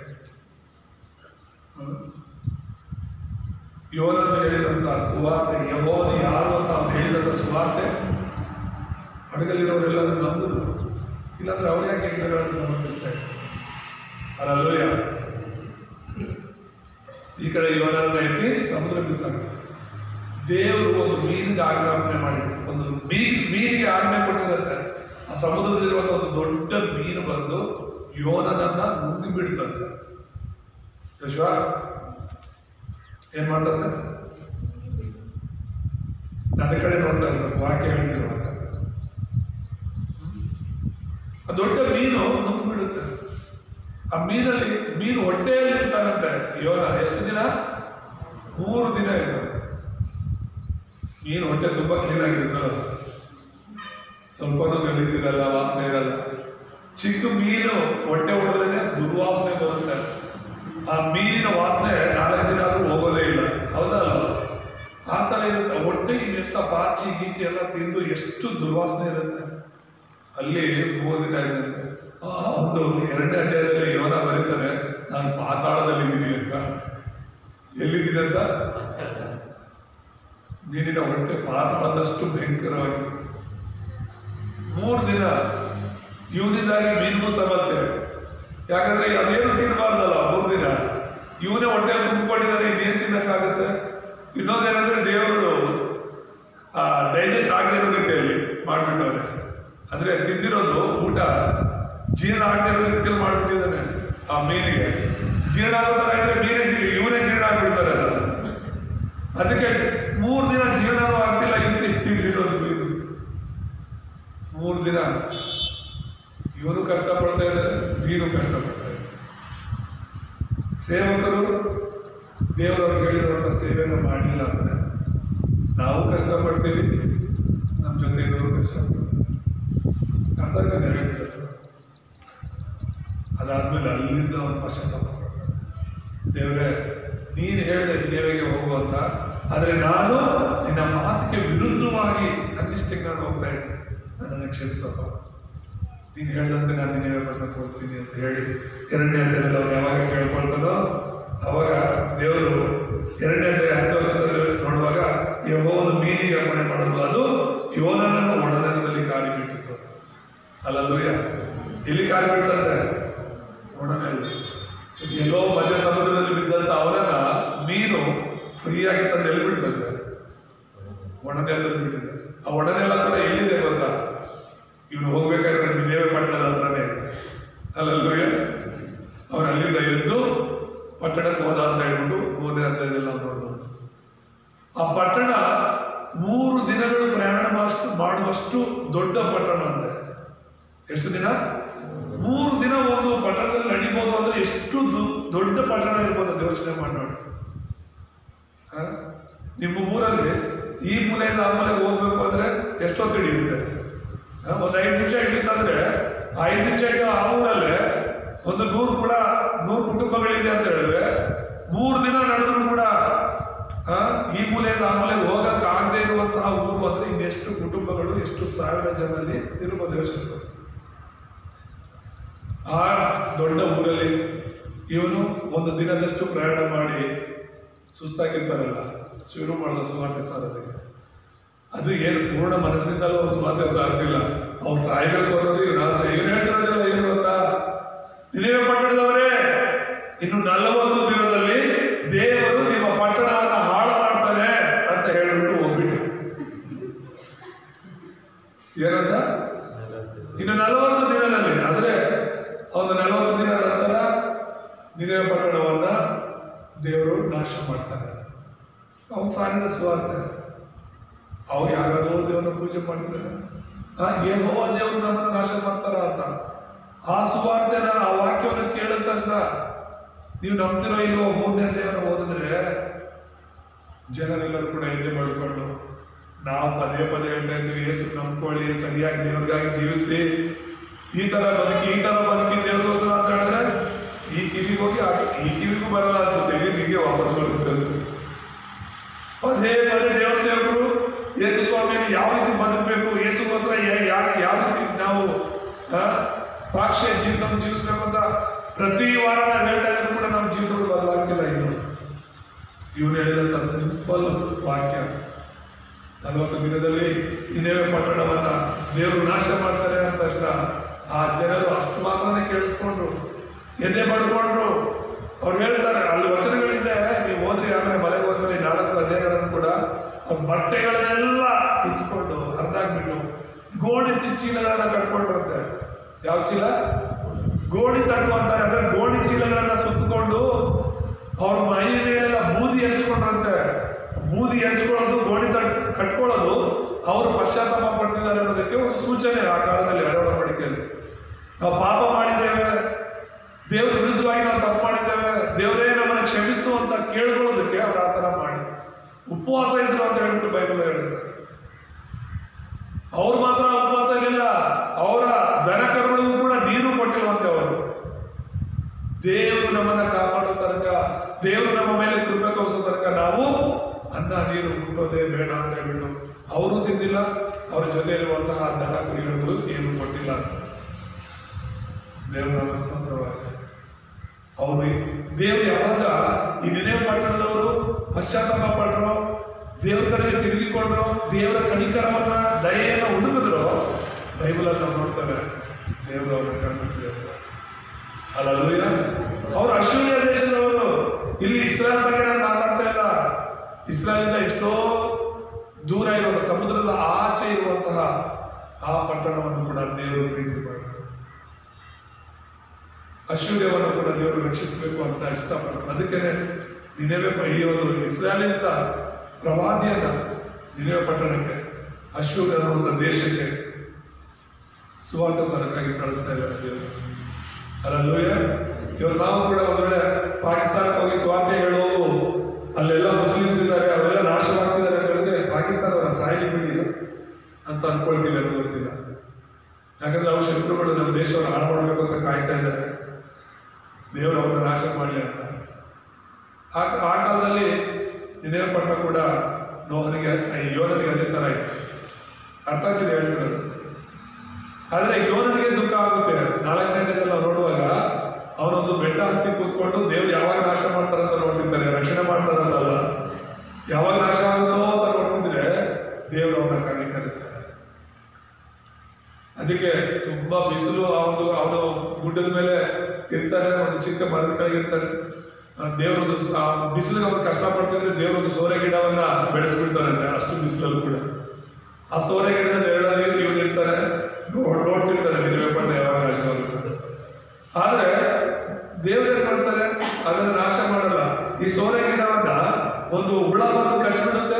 ಯೋನನ್ನು ಹೇಳಿದಂತ ಸುವಾರ್ತೆ, ಯೆಹೋವನ ಯಾರು ಅಂತ ಅವನು ಹೇಳಿದಂತ ಸುವಾರ್ತೆ ಹಡಗಲ್ಲಿರೋರೆಲ್ಲರೂ ನಂಬಿದ್ರು. ಇಲ್ಲಾಂದ್ರೆ ಅವ್ರು ಯಾಕೆ ಯಜ್ಞಗಳನ್ನು ಸಮರ್ಪಿಸ್ತಾ ಇದ್ದಾರೆ? ಅಲ್ಲೂಯ. ಈ ಕಡೆ ಯೋನನ್ನ ಎತ್ತಿ ಸಮುದ್ರ ಬಿಸಾಕ. ದೇವರು ಒಂದು ಮೀನಿಗೆ ಆಜ್ಞಾಪನೆ ಮಾಡಿ, ಒಂದು ಮೀನಿಗೆ ಆಜ್ಞೆ ಕೊಟ್ಟಿರುತ್ತೆ. ಆ ಸಮುದ್ರದಲ್ಲಿರುವಂತ ಒಂದು ದೊಡ್ಡ ಮೀನು ಬಂದು ಯೋನನನ್ನ ನುಂಗಿ ಬಿಡ್ತಂತೆ. ಯಶ್ವ ಏನ್ ಮಾಡ್ತಂತೆ? ನನ್ನ ಕಡೆ ನೋಡ್ತಾ ಇರ್ಬೇಕು, ವಾಕ್ಯ ಹೇಳ್ತಿರುವಾಗ. ಆ ದೊಡ್ಡ ಮೀನು ನುಂಗ್ಬಿಡುತ್ತೆ. ಆ ಮೀನು ಹೊಟ್ಟೆಯಲ್ಲಿ ಇರ್ತಾನಂತೆ ಯೋನ. ಎಷ್ಟು ದಿನ? 3 ದಿನ ಇರ್ತಾನೆ. ಮೀನು ಹೊಟ್ಟೆ ತುಂಬಾ ಕ್ಲೀನ್ ಆಗಿರುತ್ತಲ್ಲ, ಸ್ವಲ್ಪನೂ ಗಲೀಜಿರಲ್ಲ, ವಾಸನೆ ಇರಲ್ಲ. ಚಿಕ್ಕ ಮೀನು ಹೊಟ್ಟೆ ಹೊಡೆದ್ರೆ ದುರ್ವಾಸನೆ ಬರುತ್ತೆ. ಆ ಮೀನಿನ ವಾಸನೆ 4 ದಿನ ಆದ್ರೂ ಹೋಗೋದೇ ಇಲ್ಲ. ಹೌದಲ್ಲ? ಆ ತರ ಇರುತ್ತೆ. ಹೊಟ್ಟೆಗೆ ಎಷ್ಟು ಪಾಚಿ ಗೀಚಿ ಎಲ್ಲ ತಿಂದು ಎಷ್ಟು ದುರ್ವಾಸನೆ ಇರುತ್ತೆ. ಅಲ್ಲಿ 3 ದಿನ ಇದ್ದಂತೆ. ಒಂದು 2ನೇ ಅಧ್ಯಾಯದಲ್ಲಿ ಯೋನ ಬರೀತಾನೆ, ನಾನು ಪಾತಾಳದಲ್ಲಿದ್ದೀನಿ ಅಂತ. ಎಲ್ಲಿದ್ದೀನಿ ಅಂತ? ಮೀನಿನ ಹೊಟ್ಟೆ ಪಾತಾಳದಷ್ಟು ಭಯಂಕರವಾಗಿತ್ತು. 3 ದಿನ ಇವನಿಂದಾಗಿ ಮೀನಿಗೂ ಸಮಸ್ಯೆ. ಯಾಕಂದ್ರೆ ಅದೇನು ತಿನ್ನಬಾರ್ದಲ್ಲ 3 ದಿನ. ಇವನೇ ಹೊಟ್ಟೆಯಲ್ಲಿ ತುಂಬಿಕೊಂಡಿದ್ದಾನೆ, ಇನ್ನೇನು ತಿನ್ನಕ್ಕಾಗುತ್ತೆ? ಇನ್ನೊಂದೇನಂದ್ರೆ ದೇವರು ಡೈಜೆಸ್ಟ್ ಆಗದೆ ಇರೋದಕ್ಕೆ ಅಲ್ಲಿ ಮಾಡ್ಬಿಟ್ಟವ್ರೆ. ಅಂದ್ರೆ ತಿಂದಿರೋದು ಊಟ ಜೀರ್ಣ ಆಗದೆ ಇರೋ ರೀತಿಯಲ್ಲಿ ಮಾಡ್ಬಿಟ್ಟಿದ್ದಾನೆ. ಆ ಮೀನಿಗೆ ಜೀರ್ಣ ಆಗೋ ತರ ಇದ್ರೆ ಇವನೇ ಜೀರ್ಣ ಆಗ್ಬಿಡ್ತಾರಲ್ಲ. ಅದಕ್ಕೆ 3 ದಿನ ಜೀರ್ಣನೂ ಆಗ್ತಿಲ್ಲ. ತಿಂದಿರೋದು ಮೀನು 3 ದಿನ ಇವನು ಕಷ್ಟಪಡ್ತಾ ಇದ್ದಾರೆ, ನೀನು ಕಷ್ಟಪಡ್ತಾ ಇದ್ದಾರೆ. ಸೇವಕರು ದೇವರವ್ರು ಹೇಳಿರುವಂಥ ಸೇವೆಯನ್ನು ಮಾಡಲಿಲ್ಲ ಅಂದರೆ ನಾವು ಕಷ್ಟಪಡ್ತೀವಿ, ನಮ್ಮ ಜೊತೆ ಇರೋರು ಕಷ್ಟಪಡ್ತೀವಿ. ಅರ್ಥ ಆಗ್ತದೆ ಹೇಳಿದ್ರು. ಅದಾದ್ಮೇಲೆ ಅಲ್ಲಿಂದ ಅವನು ಪಶ್ಚಾತ್ತಾಪ ಮಾಡ್ತಾನೆ. ದೇವರೇ, ನೀನು ಹೇಳಿದೆ ನಿನೆವೆಗೆ ಹೋಗುವಂತ, ಆದರೆ ನಾನು ನಿನ್ನ ಮಾತಿಗೆ ವಿರುದ್ಧವಾಗಿ ನನ್ನಿಷ್ಟಕ್ಕೆ ನಾನು ಹೋಗ್ತಾ ಇದ್ದೀನಿ, ನನ್ನನ್ನು ಕ್ಷಮಿಸಪ್ಪ. ನೀನು ಹೇಳಿದಂತೆ ನಾನು ನಿನೆವೆ ಪಟ್ಟಣಕ್ಕೆ ಹೋಗ್ತೀನಿ ಅಂತ ಹೇಳಿ 2ನೇ ಅಧ್ಯಾಯದಲ್ಲಿ ಅವನು ಯಾವಾಗ ಕೇಳ್ಕೊಳ್ತಾನೋ ಅವಾಗ ದೇವರು 2ನೇ ಅಧ್ಯಾಯ 10ನೇ ವಚನದಲ್ಲಿ ನೋಡುವಾಗ ಯೆಹೋವನು ಮೀನಿಗೆ ಅರ್ಪಣೆ ಮಾಡೋದು, ಅದು ಯೋನನನ್ನು ಒಣನೆಲದಲ್ಲಿ ಕಾಲಿ ಬಿಟ್ಟಿತ್ತು. ಅಲ್ಲೂಯ್ಯ, ಎಲ್ಲಿ ಕಾಲಿ ಬಿಡ್ತಂತೆ? ಒಣನೆಲ. ಎಲ್ಲೋ ಮಧ್ಯ ಸಮುದ್ರದಲ್ಲಿ ಬಿದ್ದಂತ ಅವನನ್ನ ಮೀನು ಫ್ರೀಯಾಗಿ ತಂದು ಎಲ್ಲಿ ಬಿಡ್ತಂತೆ? ಒಣನೆಲದಲ್ಲಿ ಬಿಟ್ಟಿದೆ. ಆ ಒಣನೆಲ ಕೂಡ ಎಲ್ಲಿದೆ ಗೊತ್ತಾ? ಇವನು ಹೋಗ್ಬೇಕಾದ್ರೆ ನಿನೆವೆ ಪಟ್ಟಣದ ಹತ್ರನೇ ಇದೆ. ಅಲ್ಲೂಯ್ಯ, ಅವನು ಅಲ್ಲಿಂದ ಎದ್ದು ಪಟ್ಟಣಕ್ಕೆ ಹೋದ ಅಂತ ಹೇಳ್ಬಿಟ್ಟು 3ನೇ ಅಧ್ಯಾಯದಲ್ಲಿ ನಾವು ನೋಡ್ಬೋದು. ಆ ಪಟ್ಟಣ 3 ದಿನಗಳು ಪ್ರಯಾಣ ಮಾಡುವಷ್ಟು ದೊಡ್ಡ ಪಟ್ಟಣ ಅಂತೆ. ಎಷ್ಟು ದಿನ? 3 ದಿನ ಒಂದು ಪಟ್ಟಣದಲ್ಲಿ ನಡಿಬೋದು ಅಂದ್ರೆ ಎಷ್ಟು ದೊಡ್ಡ ಪಟ್ಟಣ ಇರ್ಬೋದು ಅಂತ ಯೋಚನೆ ಮಾಡಿ ನೋಡಿ. ನಿಮ್ಮ ಊರಲ್ಲಿ ಈ ಮೂಲೆಯಿಂದ ಆ ಮೂಲೆಗೆ ಹೋಗ್ಬೇಕು ಅಂದ್ರೆ ಎಷ್ಟೊತ್ತು ಹಿಡಿಯುತ್ತೆ? ಒಂದು 5 ನಿಮಿಷ ಹಿಡಿಯುತ್ತಂದ್ರೆ 5 ನಿಮಿಷ ಹಿಡಿಯೋ ಆ ಊರಲ್ಲೇ ಒಂದು 100 ಕುಟುಂಬಗಳಿದೆ ಅಂತ ಹೇಳಿದ್ರೆ 3 ದಿನ ನಡೆದ್ರು ಕೂಡ ಈ ಮೂಲೆಯಿಂದ ಆ ಮೂಲೆಗೆ ಹೋಗಕ್ಕೆ ಆಗದೆ ಇರುವಂತಹ ಊರು ಅಂದ್ರೆ ಇನ್ನೆಷ್ಟು ಕುಟುಂಬಗಳು, ಎಷ್ಟು ಸಾವಿರ ಜನ ಅಲ್ಲಿ ಇರ್ಬೋದು ಯೋಚನೆ. ಆ ದೊಡ್ಡ ಊರಲ್ಲಿ ಇವನು ಒಂದು ದಿನದಷ್ಟು ಪ್ರಯಾಣ ಮಾಡಿ ಸುಸ್ತಾಗಿರ್ತಾರಲ್ಲ, ಶುರು ಮಾಡಿದ ಸುವಾರ್ತೆ ಸಾರೋದಕ್ಕೆ. ಅದು ಏನು ಪೂರ್ಣ ಮನಸ್ಸಿನಿಂದಲೂ ಅವ್ರು ಸುವಾರ್ತೆ ಸಾರ್ತಿಲ್ಲ, ಅವ್ರು ಸಾಯ್ಬೇಕು ಅನ್ನೋದು ಇವನು ಹೇಳ್ತಿರೋದಿಲ್ಲ. ಏನು ಗೊತ್ತಾ? ನಿನೆವೆ ಪಟ್ಟಣದವರೇ, ಇನ್ನು 40 ದಿನದಲ್ಲಿ ದೇವರು ನಿಮ್ಮ ಪಟ್ಟಣವನ್ನ ಹಾಳು ಮಾಡ್ತಾನೆ ಅಂತ ಹೇಳ್ಬಿಟ್ಟು ಹೋಗ್ಬಿಟ್ಟು. ಏನಂತ? ಇನ್ನು 40 ದಿನದಲ್ಲಿ, ಅಂದ್ರೆ ಒಂದು 40 ದಿನ ನಂತರ ನಿನೆವೆ ಪಟ್ಟಣವನ್ನ ದೇವರು ನಾಶ ಮಾಡ್ತಾನೆ. ಅವನು ಸಾರಿದ ಸುವಾರ್ತೆ. ಅವ್ರು ಯಾರಾದೋ ದೇವರನ್ನ ಪೂಜೆ ಮಾಡ್ತಿದ್ದಾರೆ, ಯೆಹೋವ ದೇವರು ನಮ್ಮನ್ನ ನಾಶ ಮಾಡ್ತಾರ ಅಂತ. ಆ ಸುವಾರ್ತೆನ, ಆ ವಾಕ್ಯವನ್ನು ಕೇಳಿದ ತಕ್ಷಣ ನೀವು ನಂಬ್ತಿರೋ ಇಲ್ವೋ 3ನೇ ಅಧ್ಯಾಯವನ್ನು ಓದಿದ್ರೆ ಜನರೆಲ್ಲರೂ ಕೂಡ ಎದೆ ಬಳ್ಕೊಂಡು, ನಾವು ಪದೇ ಹೇಳ್ತಾ ಇದ್ದೀವಿ, ಯೇಸು ನಂಬ್ಕೊಳ್ಳಿ, ಸರಿಯಾಗಿ ದೇವ್ರಿಗಾಗಿ ಜೀವಿಸಿ, ಈ ತರ ಬದುಕಿ ದೇವ್ರಿಗೋಸ್ಕರ ಅಂತ ಹೇಳಿದ್ರೆ ಈ ಕಿವಿಗೆ ಹೋಗಿ ಈ ಕಿವಿಗೂ ಬರಲ್ಲ ಅನ್ಸುತ್ತೆ, ಇಲ್ಲಿಗೆ ವಾಪಸ್ ಬರುತ್ತೆ ಅನ್ಸುತ್ತೆ. ಪದೇ ದೇವ್ರ ಸೇವಕರು ಯೇಸು ಸ್ವಾಮಿಯನ್ನು ಯಾವ ರೀತಿ ಬದುಕಬೇಕು, ಯೇಸುಗೋಸ್ಕರ ಯಾವ ರೀತಿ ನಾವು ಸಾಕ್ಷಿ ಜೀವಿತವನ್ನು ಜೀವಿಸ್ಬೇಕು ಅಂತ ಪ್ರತಿ ವಾರ ನಾವು ಹೇಳ್ತಾ ಇದ್ರು ಕೂಡ ನಮ್ಮ ಜೀವಿತಗಳು ಬದಲಾಗಿಲ್ಲ. ಇನ್ನು ಇವನು ಹೇಳಿದಂತ ಸಿಂಪಲ್ ವಾಕ್ಯ, 40 ದಿನದಲ್ಲಿ ನಿನೆವೆ ಪಟ್ಟಣವನ್ನ ದೇವರು ನಾಶ ಮಾಡ್ತಾರೆ ಅಂತ ತಕ್ಷಣ ಆ ಜನರು ಅಷ್ಟು ಮಾತ್ರನೇ ಕೇಳಿಸ್ಕೊಂಡ್ರು, ಎದೆ ಬಡ್ಕೊಂಡ್ರು. ಅವ್ರು ಹೇಳ್ತಾರೆ, ಅಲ್ಲಿ ವಚನಗಳಿಂದ ನೀವು ಹೋದ್ರಿ, ಆಮೇಲೆ ಮನೆಗೆ ಹೋದ್ಮೇಲೆ 4 ಅಧ್ಯಾಯಗಳನ್ನು ಕೂಡ ಅವ್ರ ಬಟ್ಟೆಗಳನ್ನೆಲ್ಲ ಕಿತ್ಕೊಂಡು ಹರಿದಾಗ್ಬಿಟ್ಟು ಗೋಣಿ ಚೀಲಗಳನ್ನ ಕಟ್ಕೊಂಡ್ರಂತೆ. ಯಾವ ಚೀಲ? ಗೋಣಿ ತಟ್ಟು ಅಂತಾರೆ. ಅಂದ್ರೆ ಗೋಣಿ ಚೀಲಗಳನ್ನ ಸುತ್ತಕೊಂಡು ಅವ್ರ ಮೈ ಮೇಲೆಲ್ಲ ಬೂದಿ ಎರಚ್ಕೊಂಡ್ರಂತೆ. ಬೂದಿ ಎರಚ್ಕೊಳ್ಳೋದು, ಗೋಣಿ ಕಟ್ಕೊಳ್ಳೋದು ಅವರು ಪಶ್ಚಾತ್ತಾಪ ಪಡ್ತಿದ್ದಾರೆ ಅನ್ನೋದಕ್ಕೆ ಒಂದು ಸೂಚನೆ ಆ ಕಾಲದಲ್ಲಿ, ಹಳೆ ಒಡಂಬಡಿಕೆಯಲ್ಲಿ. ನಾವು ಪಾಪ ಮಾಡಿದ್ದೇವೆ, ದೇವ್ರ ವಿರುದ್ಧವಾಗಿ ನಾವು ತಪ್ಪು ಮಾಡಿದ್ದೇವೆ, ದೇವರೇ ನಮ್ಮನ್ನು ಕ್ಷಮಿಸು ಅಂತ ಕೇಳ್ಕೊಳ್ಳೋದಕ್ಕೆ ಅವ್ರು ಆ ಥರ ಮಾಡಿ ಉಪವಾಸ ಇದ್ರು ಅಂತ ಹೇಳ್ಬಿಟ್ಟು ಬೈಬಲ್ ಹೇಳುತ್ತೆ. ಅವ್ರು ಮಾತ್ರ ಉಪವಾಸ ಇರಲಿಲ್ಲ, ಅವರ ದನ ಕರುಗಳಿಗೂ ಕೂಡ ನೀರು ಕೊಟ್ಟಿರುವಂತೆ. ಅವರು ದೇವರು ನಮ್ಮನ್ನ ಕಾಪಾಡೋ ತನಕ, ದೇವರು ನಮ್ಮ ಮೇಲೆ ಕೃಪೆ ತೋರಿಸೋ ತನಕ ನಾವು ಅನ್ನ ನೀರು ಮುಟ್ಟೋದೇ ಬೇಡ ಅಂತ ಹೇಳ್ಬಿಟ್ಟು ಅವರು ತಿಂದಿಲ್ಲ, ಅವರ ಜೊತೆಯಲ್ಲಿರುವಂತಹ ದನ ಕುರಿಗಳಿಗೂ ಏನು ಕೊಟ್ಟಿಲ್ಲ. ದೇವರ ಸ್ತೋತ್ರವಾಗಿ ಅವರು ದೇವರು ಯಾವಾಗ ಈ ನಿನೆವೆ ಪಟ್ಟಣದವರು ಪಶ್ಚಾತ್ತಾಪ ಪಟ್ಟರು, ದೇವರ ಕಡೆಗೆ ತಿರುಗಿಕೊಂಡ್ರು, ದೇವರ ಕನಿಕರವನ್ನ ದಯೆಯನ್ನು ಹುಡುಕಿದ್ರು, ಬೈಬಲಲ್ಲಿ ನಾವು ನೋಡ್ತೇವೆ ದೇವರು ಅವ್ರನ್ನ ಕಾಣಿಸ್ತಾರೆ. ಅಲ್ಲೂಯ್ಯ, ಅವರು ಅಶ್ಶೂರ್ಯ ದೇಶದವರು. ಇಲ್ಲಿ ಇಸ್ರಾಯೇಲ್ ಬಗ್ಗೆ ನಾನು ಮಾತಾಡ್ತಾ ಇಲ್ಲ. ಇಸ್ರಾಯೇಲಿಂದ ಎಷ್ಟೋ ದೂರ ಇರುವ, ಸಮುದ್ರದ ಆಚೆ ಇರುವಂತಹ ಆ ಪಟ್ಟಣವನ್ನು ಕೂಡ ದೇವರು ಪ್ರೀತಿ ಮಾಡಿದರು. ಅಶ್ಶೂರ್ಯವನ್ನು ಕೂಡ ದೇವರು ರಕ್ಷಿಸಬೇಕು ಅಂತ ಇಷ್ಟಪಟ್ಟರು. ಅದಕ್ಕೇನೆ ನಿನೆವೆ ಈ ಒಂದು ಇಸ್ರಾಯೇಲಿಂದ ಪ್ರವಾದಿಯನ್ನ ನಿನೆವೆ ಪಟ್ಟಣಕ್ಕೆ, ಅಶ್ಶೂರ್ಯ ಅನ್ನುವಂಥ ದೇಶಕ್ಕೆ ಸುವಾರ್ತೆ ಸಾರಕ್ಕಾಗಿ ಕಳಿಸ್ತಾ ಇದ್ದಾರೆ ದೇವರು. ಅಲ್ಲೂಯ. ಇವಾಗ ನಾವು ಕೂಡ ಒಂದು ವೇಳೆ ಪಾಕಿಸ್ತಾನಕ್ಕೆ ಹೋಗಿ ಸುವಾರ್ತೆ ಹೇಳುವವು, ಅಲ್ಲೆಲ್ಲ ಮುಸ್ಲಿಮ್ಸ್ ಇದ್ದಾರೆ, ಅವರೆಲ್ಲ ನಾಶವಾಗ್ತಿದ್ದಾರೆ ಅಂತ ಹೇಳಿದ್ರೆ ಪಾಕಿಸ್ತಾನವರ ಸಾಯಲಿ ಬಿಡಿ ಅಂತ ಅನ್ಕೊಳ್ತೀವಿ, ಅನ್ನೋ ಗೊತ್ತಿಲ್ಲ. ಯಾಕಂದ್ರೆ ಅವ್ರ ಶತ್ರುಗಳು ನಮ್ಮ ದೇಶವನ್ನು ಹಾಳು ಮಾಡಬೇಕು ಅಂತ ಕಾಯ್ತಾ ಇದ್ದಾರೆ, ದೇವರು ಅವ್ರನ್ನ ನಾಶ ಮಾಡಲಿ ಅಂತ. ಆ ಕಾಲದಲ್ಲಿ ನಿನ್ನೆ ಪಟ್ಟ ಕೂಡ ಯೋಧನಿಗೆ ಅದೇ ಥರ ಇತ್ತು. ಅರ್ಥ ಆಗ್ತಿದೆ ಹೇಳ್ತಿರೋದು. ಆದರೆ ಯೋಧನಿಗೆ ದುಃಖ ಆಗುತ್ತೆ. 4ನೇ ದಿನದಲ್ಲಿ ನಾವು ನೋಡುವಾಗ ಅವನೊಂದು ಬೆಟ್ಟ ಹತ್ತಿ ಕೂತ್ಕೊಂಡು ದೇವ್ರು ಯಾವಾಗ ನಾಶ ಮಾಡ್ತಾರಂತ ನೋಡ್ತಿರ್ತಾರೆ, ರಕ್ಷಣೆ ಮಾಡ್ತಾರಂತಲ್ಲ. ಯಾವಾಗ ನಾಶ ಆಗುತ್ತೋ ಅಂತ ನೋಡ್ತಿದ್ರೆ ದೇವರು ಅವನ್ನ ಕನಿಕರಿಸ್ತಾರೆ. ಅದಕ್ಕೆ ತುಂಬಾ ಬಿಸಿಲು, ಅವನು ಗುಡ್ಡದ ಮೇಲೆ ಇರ್ತಾನೆ, ಒಂದು ಚಿಕ್ಕ ಮರದ ಕೆಳಗೆ ಇರ್ತಾನೆ. ದೇವರೊಂದು ಬಿಸಿಲಿಗೆ ಅವ್ರು ಕಷ್ಟಪಡ್ತಿದ್ರೆ ದೇವರೊಂದು ಸೋರೆ ಗಿಡವನ್ನ ಬೆಳೆಸ್ಬಿಡ್ತಾರಂತೆ, ಅಷ್ಟು ಬಿಸಿಲಲ್ಲೂ ಕೂಡ. ಆ ಸೋರೆ ಗಿಡದ ನೆರಳಲ್ಲಿ ಇವನು ಇರ್ತಾನೆ, ನೋಡ್ತಿರ್ತಾನೆ ನಿನ್ನೆ ಪಟ್ಟ ಯಾವಾಗ ನಾಶವಾಗುತ್ತೆ. ಆದ್ರೆ ದೇವ್ರು ಏನ್ ಮಾಡ್ತಾರೆ, ಅದನ್ನ ನಾಶ ಮಾಡಲ್ಲ. ಈ ಸೋರೆ ಗಿಡವನ್ನ ಒಂದು ಹುಳ ಬಂದು ಕಚ್ಬಿಡುತ್ತೆ,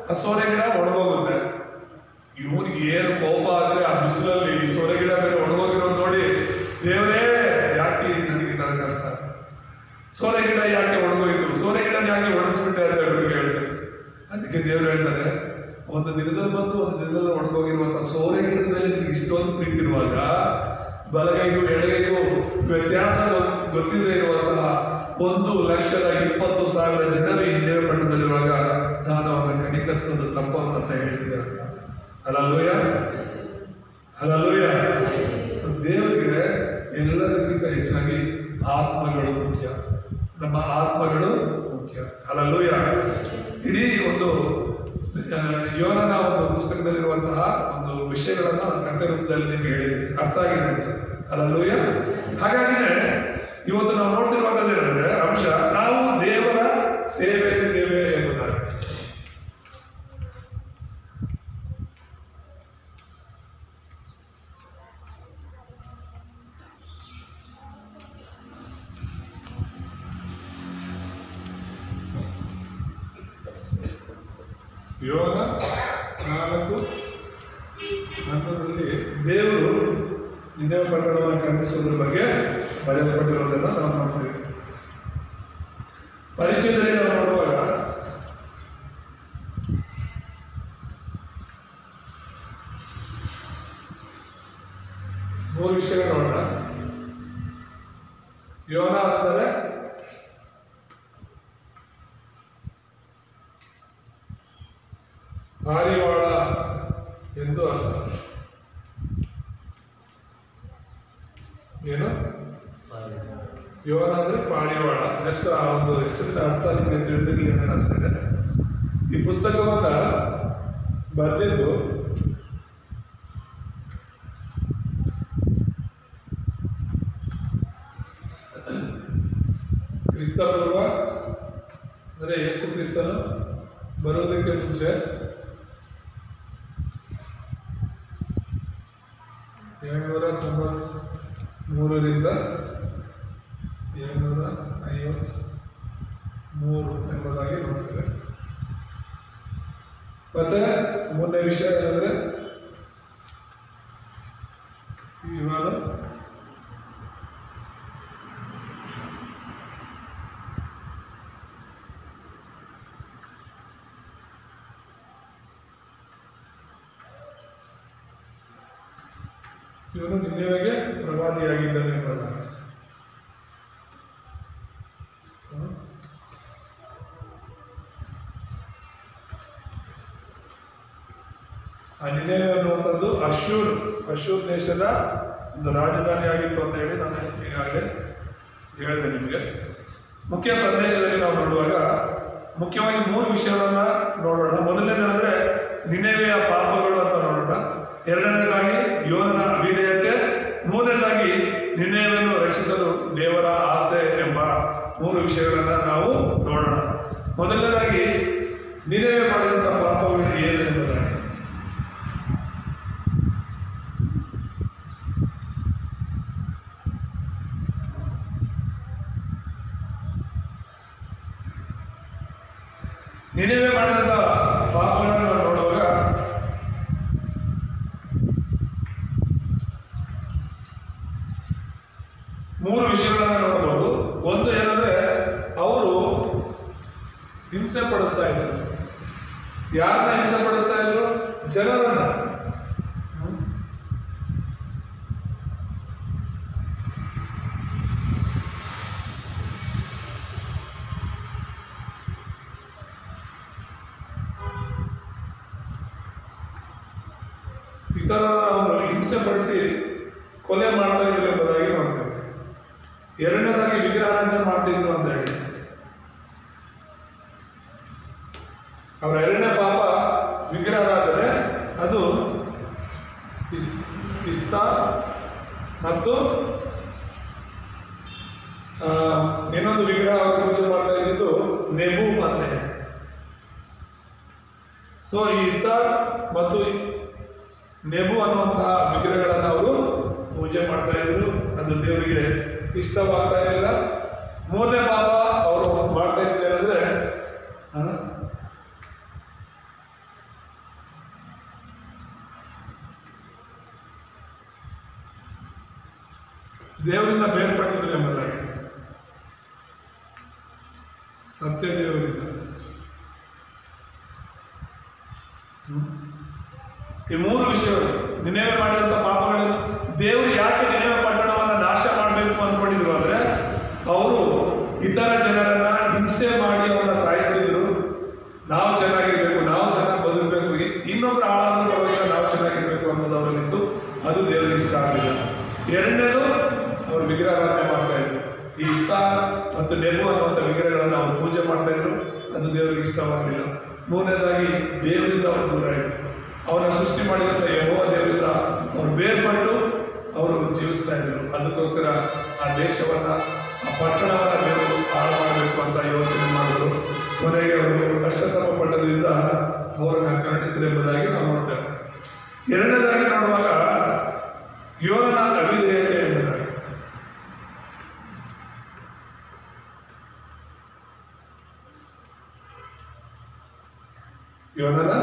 ಆ ಸೋರೆ ಗಿಡ ಒಣಗೋಗುತ್ತೆ. ಇವನಿಗೆ ಏನು ಕೋಪ ಆದ್ರೆ ಆ ಬಿಸಿಲಲ್ಲಿ ಸೋರೆ ಗಿಡ ಬೇರೆ ಒಣಗೋಗಿರೋದು ನೋಡಿ, ದೇವರೇ ಯಾಕೆ ನನಗೆ ತರ ಕಷ್ಟ, ಸೋರೆ ಗಿಡ ಯಾಕೆ ಒಣಗೋಯ್ತು, ಸೋರೆ ಗಿಡ ಯಾಕೆ ಒಣಗಿಸ್ಬಿಟ್ಟೆ ಅಂತ ಹೇಳ್ತಾರೆ. ಅದಕ್ಕೆ ದೇವ್ರು ಹೇಳ್ತಾರೆ, ಒಂದು ದಿನದಲ್ಲಿ ಬಂದು ಒಂದು ದಿನದಲ್ಲಿ ಒಣಗೋಗಿರುವಂತಹ ಸೋರೆ ಗಿಡದ ಮೇಲೆ ನಿಮ್ಗೆ ಇಷ್ಟೊಂದು ಪ್ರೀತಿ ಇರುವಾಗ, ಬಲಗೈಗೂ ಎಡಗೈಗೂ ವ್ಯತ್ಯಾಸ ಗೊತ್ತಿಲ್ಲದೆ ಇರುವಂತಹ 1,20,000 ಜನರು ಈ ನಿನ್ನೆ ಪಟ್ಟಣದಲ್ಲಿರುವಾಗ ನಾನು ಅವನ್ನ ಕನಿಕರಿಸೋದು ತಪ್ಪು ಅಂತ ಹೇಳ್ತೀರ. Alleluia, alleluia. ಸೊ ದೇವರಿಗೆ ಎಲ್ಲದಕ್ಕಿಂತ ಹೆಚ್ಚಾಗಿ ಆತ್ಮಗಳು ಮುಖ್ಯ, ನಮ್ಮ ಆತ್ಮಗಳು ಮುಖ್ಯ. ಅಲ್ಲೂಯ. ಇಡೀ ಒಂದು ಯೋನನ ಒಂದು ಪುಸ್ತಕದಲ್ಲಿರುವಂತಹ ಒಂದು ವಿಷಯಗಳನ್ನ ಕಥೆ ರೂಪದಲ್ಲಿ ನಿಮ್ಗೆ ಹೇಳಿದೆ, ಅರ್ಥ ಆಗಿದೆ ಅನ್ಸುತ್ತೆ. ಅಲ್ಲೂಯ. ಹಾಗಾಗಿನೇ ಇವತ್ತು ನಾವು ನೋಡ್ತಿರುವಂತದ್ದು ಏನಂದ್ರೆ ಅಂಶ, ನಾವು ದೇವರ ಸೇವೆಯಲ್ಲಿದ್ದೇವೆ ಎಂಬುದಾಗಿ. ಯೋನ 4:11 ದೇವರು ನಿನ್ನೆ ಪಟ್ಟಣವನ್ನು ಖಂಡಿಸುವುದರ ಬಗ್ಗೆ ಬರೆಯಲ್ಪಟ್ಟಿರೋದನ್ನು ನಾವು ನೋಡ್ತೀವಿ. ಪರಿಚಯದಲ್ಲಿ ನಾವು ನೋಡುವಾಗ ಮೂರು ವಿಷಯಗಳು ನೋಡೋಣ. ಯೋನ ಅಂದರೆ ಪಾರಿವಾಳ ಎಂದು ಅರ್ಥ. ಏನು ಯೋನ ಅಂದ್ರೆ ಪಾರಿವಾಳ. ಜಸ್ಟ್ ಆ ಒಂದು ಹೆಸರಿನ ಅರ್ಥ ನಿಮಗೆ ತಿಳಿದಿರಲಿ ಅಂತ ಅಷ್ಟೇ. ಈ ಪುಸ್ತಕವನ್ನ ಬರೆದಿದ್ದು ಕ್ರಿಸ್ತಪೂರ್ವ ಅಂದ್ರೆ ಯೇಸು ಕ್ರಿಸ್ತನು ಬರುವುದಕ್ಕೆ ಮುಂಚೆ 793ರಿಂದ 753 ಎಂಬುದಾಗಿ ನೋಡ್ತೇವೆ. ಮತ್ತೆ ಮೂರನೇ ವಿಷಯ ಏನಂದ್ರೆ ಇವಾಗ ಇವನು ನಿನ್ನೆಗೆ ಪ್ರವಾದಿಯಾಗಿದ್ದಾನೆ ಎಂಬುದಾಗಿ. ಆ ನಿನ್ನೆವೆ ಅನ್ನುವಂಥದ್ದು ಅಶ್ಶೂರ್ ದೇಶದ ಒಂದು ರಾಜಧಾನಿ ಆಗಿತ್ತು ಅಂತ ಹೇಳಿ ನಾನು ಈಗಾಗಲೇ ಹೇಳಿದೆ ನಿಮಗೆ. ಮುಖ್ಯ ಸಂದೇಶದಲ್ಲಿ ನಾವು ನೋಡುವಾಗ ಮುಖ್ಯವಾಗಿ 3 ವಿಷಯಗಳನ್ನ ನೋಡೋಣ. ಮೊದಲನೇದಂದ್ರೆ ನಿನ್ನೆವೆಯ ಪಾಪಗಳು ಅಂತ ನೋಡೋಣ. ಎರಡನೇದಾಗಿ ಯೋನನ ಅವಿಧೇಯತೆ. ಮೂರನೇದಾಗಿ ನಿನ್ನೆವೆಯನ್ನು ರಕ್ಷಿಸಲು ದೇವರ ಆಸೆ ಎಂಬ 3 ವಿಷಯಗಳನ್ನ ನಾವು ನೋಡೋಣ. ಮೊದಲನೇದಾಗಿ ನಿನ್ನೆವೆ ಮಾಡಿದಂತಹ ಪಾಪಗಳು ಏನು ಎಂಬುದಾಗಿ. ನಿನ್ನೆವೆ ಮಾಡಿದಂತ ಪಾಪಗಳನ್ನು ನಾವು ನೋಡುವಾಗ ಮೂರು ವಿಷಯಗಳನ್ನ ನೋಡ್ಬೋದು. ಒಂದು ಏನಂದ್ರೆ ಅವರು ಹಿಂಸೆ ಪಡಿಸ್ತಾ ಇದ್ರು. ಯಾರನ್ನ ಹಿಂಸೆ ಪಡಿಸ್ತಾ ಇದ್ರು? ಜನರನ್ನ. ಇತರರನ್ನ ಅವರು ಹಿಂಸೆ ಪಡಿಸಿ ಕೊಲೆ ಮಾಡ್ತಾ ಇದ್ರು ಎಂಬುದಾಗಿ ನೋಡ್ತೇವೆ. ಎರಡನೇದಾಗಿ ವಿಗ್ರಹಾರಾಧನೆ ಮಾಡ್ತಿದ್ರು ಅಂತ ಹೇಳಿ. ಅವರ ಎರಡನೇ ಪಾಪ ವಿಗ್ರಹಾರಾಧನೆ. ಅದು ಇಸ್ತಾರ್ ಮತ್ತು ಇನ್ನೊಂದು ವಿಗ್ರಹ ಅವರು ಪೂಜೆ ಮಾಡ್ತಾ ಇದ್ದಿದ್ದು ನೆಬು ಅಂತ ಹೇಳಿ. ಸೊ ಈ ಇಸ್ತಾರ್ ಮತ್ತು ನೆಬು ಅನ್ನುವಂತಹ ವಿಗ್ರಹಗಳನ್ನು ಅವರು ಪೂಜೆ ಮಾಡ್ತಾ ಇದ್ರು. ಅದು ದೇವರಿಗೆ ಇಷ್ಟವಾಗ್ತಾ ಇರಲಿಲ್ಲ. ಮೂರನೇ ಪಾಪ ಅವರು ಮಾಡ್ತಾ ಇದ್ದೇನೆಂದ್ರೆ ದೇವರಿಂದ ಬೇರ್ಪಟ್ಟಿದ್ರು ಎಂಬುದಾಗಿ. ಸತ್ಯ ದೇವರಿಂದ. ಈ ಮೂರು ವಿಷಯಗಳು ನಿನೇವೆ ಮಾಡಿದಂಥ ಪಾಪಗಳನ್ನು ದೇವರು ಯಾಕೆ ನಿನೇವೆ ಪಟ್ಟಣವನ್ನು ನಾಶ ಮಾಡಬೇಕು ಅಂದ್ಕೊಂಡಿದ್ರು ಅಂದ್ರೆ ಅವರು ಇತರ ಜನರನ್ನ ಹಿಂಸೆ ಮಾಡಿ ಅವನ್ನ ಸಾಯಿಸ್ತಿದ್ರು. ನಾವು ಚೆನ್ನಾಗಿರ್ಬೇಕು, ನಾವು ಚೆನ್ನಾಗಿ ಬದುಕಬೇಕು, ಇನ್ನೊಬ್ರು ಹಾಳಾದ್ರೂ ಪರವಾಗಿಲ್ಲ, ನಾವು ಚೆನ್ನಾಗಿರ್ಬೇಕು ಅನ್ನೋದು ಅವರಲ್ಲಿತ್ತು. ಅದು ದೇವರಿಗೆ ಇಷ್ಟ ಆಗಲಿಲ್ಲ. ಎರಡನೇದು ಅವರು ವಿಗ್ರಹಾರಾಧನೆ ಮಾಡ್ತಾ ಇದ್ರು. ಈ ಇಸ್ತಾರ್ ಮತ್ತು ನೆಬು ಅನ್ನುವಂಥ ವಿಗ್ರಹಗಳನ್ನು ಅವರು ಪೂಜೆ ಮಾಡ್ತಾ ಇದ್ರು. ಅದು ದೇವರಿಗೆ ಇಷ್ಟವಾಗಲಿಲ್ಲ. ಮೂರನೇದಾಗಿ ದೇವರಿಂದ ಅವರು ದೂರ ಇದ್ರು. ಅವನ ಸೃಷ್ಟಿ ಮಾಡಿದಂಥ ಯೆಹೋವ ದೇವರಿಂದ ಅವರು ಬೇರ್ಪಟ್ಟು ಅವರು ಜೀವಿಸ್ತಾ ಇದ್ರು. ಅದಕ್ಕೋಸ್ಕರ ಆ ದೇಶವನ್ನ, ಆ ಪಟ್ಟಣವನ್ನ ದೇವರು ಹಾಳು ಮಾಡಬೇಕು ಅಂತ ಯೋಚನೆ ಮಾಡಿದ್ರು. ಕೊನೆಗೆ ಅವರು ಕಷ್ಟತಪ ಪಟ್ಟದ್ರಿಂದ ಅವರನ್ನು ಕರುಣಿಸಿದರು ಎಂಬುದಾಗಿ ನಾವು ನೋಡ್ತೇವೆ. ಎರಡನೇದಾಗಿ ನೋಡುವಾಗ ಯೋನನ ಅವಿಧೇಯತೆ ಎಂಬುದಾಗಿ. ಯೋನನ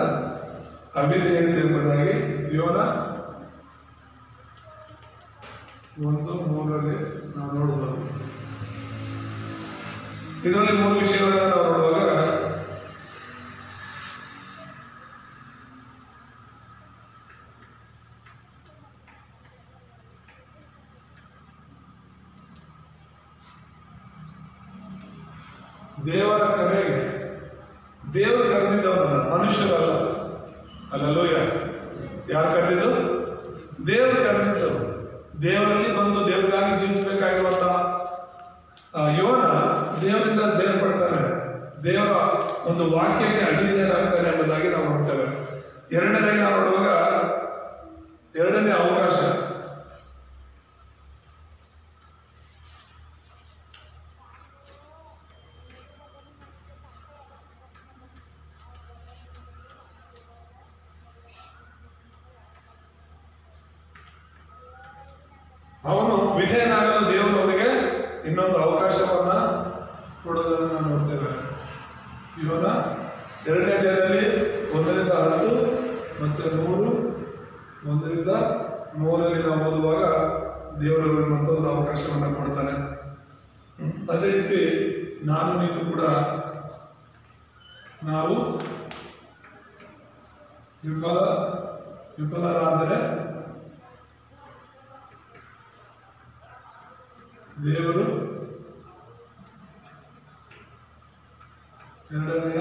ಅವಿಧೇಯತೆ ಎಂಬುದಾಗಿ ಯೋನ 1:3 ನಾವು ನೋಡಬಹುದು. ಇದರಲ್ಲಿ ಮೂರು ವಿಷಯಗಳನ್ನು ನಾವು ನೋಡುವಾಗ ದೇವರ ಕಡೆಗೆ, ದೇವರು ಕರೆದಿದ್ದವರನ್ನ, ಮನುಷ್ಯರಲ್ಲ. ಅಲ್ಲೂಯ್ಯ. ಯಾರು ಕರೆದಿದ್ದು? ದೇವರು ಕರೆದಿದ್ದು. ದೇವರಲ್ಲಿ ಬಂದು ದೇವರಿಗಾಗಿ ಜೀವಿಸಬೇಕಾಗಿರುವಂತ ಯೋನ ದೇವರಿಂದ ಬೇರ್ಪಡ್ತಾನೆ, ದೇವರ ಒಂದು ವಾಕ್ಯಕ್ಕೆ ಅಧೀನರಾಗ್ತಾನೆ ಎಂಬುದಾಗಿ ನಾವು ನೋಡ್ತೇವೆ. ಎರಡನೇದಾಗಿ ನಾವು ನೋಡುವಾಗ ಎರಡನೇ ಅವಕಾಶ. ಅವನು ವಿಧೇಯನಾಗಲು ದೇವರು ಅವನಿಗೆ ಇನ್ನೊಂದು ಅವಕಾಶವನ್ನ ಕೊಡೋದನ್ನು ನಾವು ನೋಡ್ತೇವೆ. ಇವನ 2ನೇ ಅಧ್ಯಾಯದಲ್ಲಿ 1-10 ಮತ್ತೆ 1-3 ನಾವು ಓದುವಾಗ ದೇವರು ಮತ್ತೊಂದು ಅವಕಾಶವನ್ನ ಕೊಡ್ತಾನೆ. ಅದೇ ರೀತಿ ನಾನು ನೀನು ಕೂಡ ನಾವು ವಿಫಲರಾದರೆ ದೇವರು 2ನೇ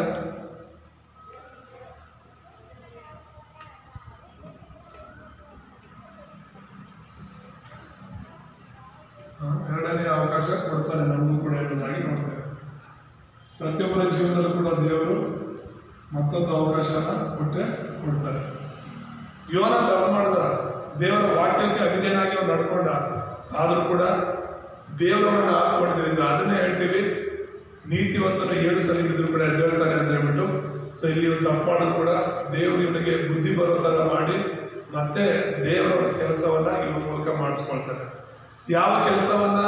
ಅವಕಾಶ ಕೊಡ್ತಾನೆ ನಮಗೂ ಕೂಡ ಎಂಬುದಾಗಿ ನೋಡ್ತೇವೆ. ಪ್ರತಿಯೊಬ್ಬರ ಜೀವನದಲ್ಲೂ ಕೂಡ ದೇವರು ಮತ್ತೊಂದು ಅವಕಾಶನ ಕೊಡ್ತಾರೆ. ಯೋನ ತಪ್ಪು ಮಾಡಿದ, ದೇವರ ವಾಕ್ಯಕ್ಕೆ ಅವಿಧೇಯನಾಗಿ ಅವನು ನಡ್ಕೊಂಡ. ಆದರೂ ಕೂಡ ದೇವರವರನ್ನು ಆರಿಸ್ಕೊಂಡಿದ್ದರಿಂದ ಅದನ್ನೇ ಹೇಳ್ತೀವಿ, ನೀತಿವಂತನು 7 ಸಲ ಬಿದ್ದರೂ ಕೂಡ ಎದ್ದೇಳ್ತಾನೆ ಅಂತ ಹೇಳ್ಬಿಟ್ಟು. ಸೊ ಇಲ್ಲಿ ಒಂದು ತಪ್ಪು ಮಾಡೋದು ಕೂಡ ದೇವರು ಇವನಿಗೆ ಬುದ್ಧಿ ಬರೋ ಥರ ಮಾಡಿ ಮತ್ತೆ ದೇವರ ಕೆಲಸವನ್ನ ಇವನ ಮೂಲಕ ಮಾಡಿಸ್ಕೊಳ್ತಾನೆ. ಯಾವ ಕೆಲಸವನ್ನ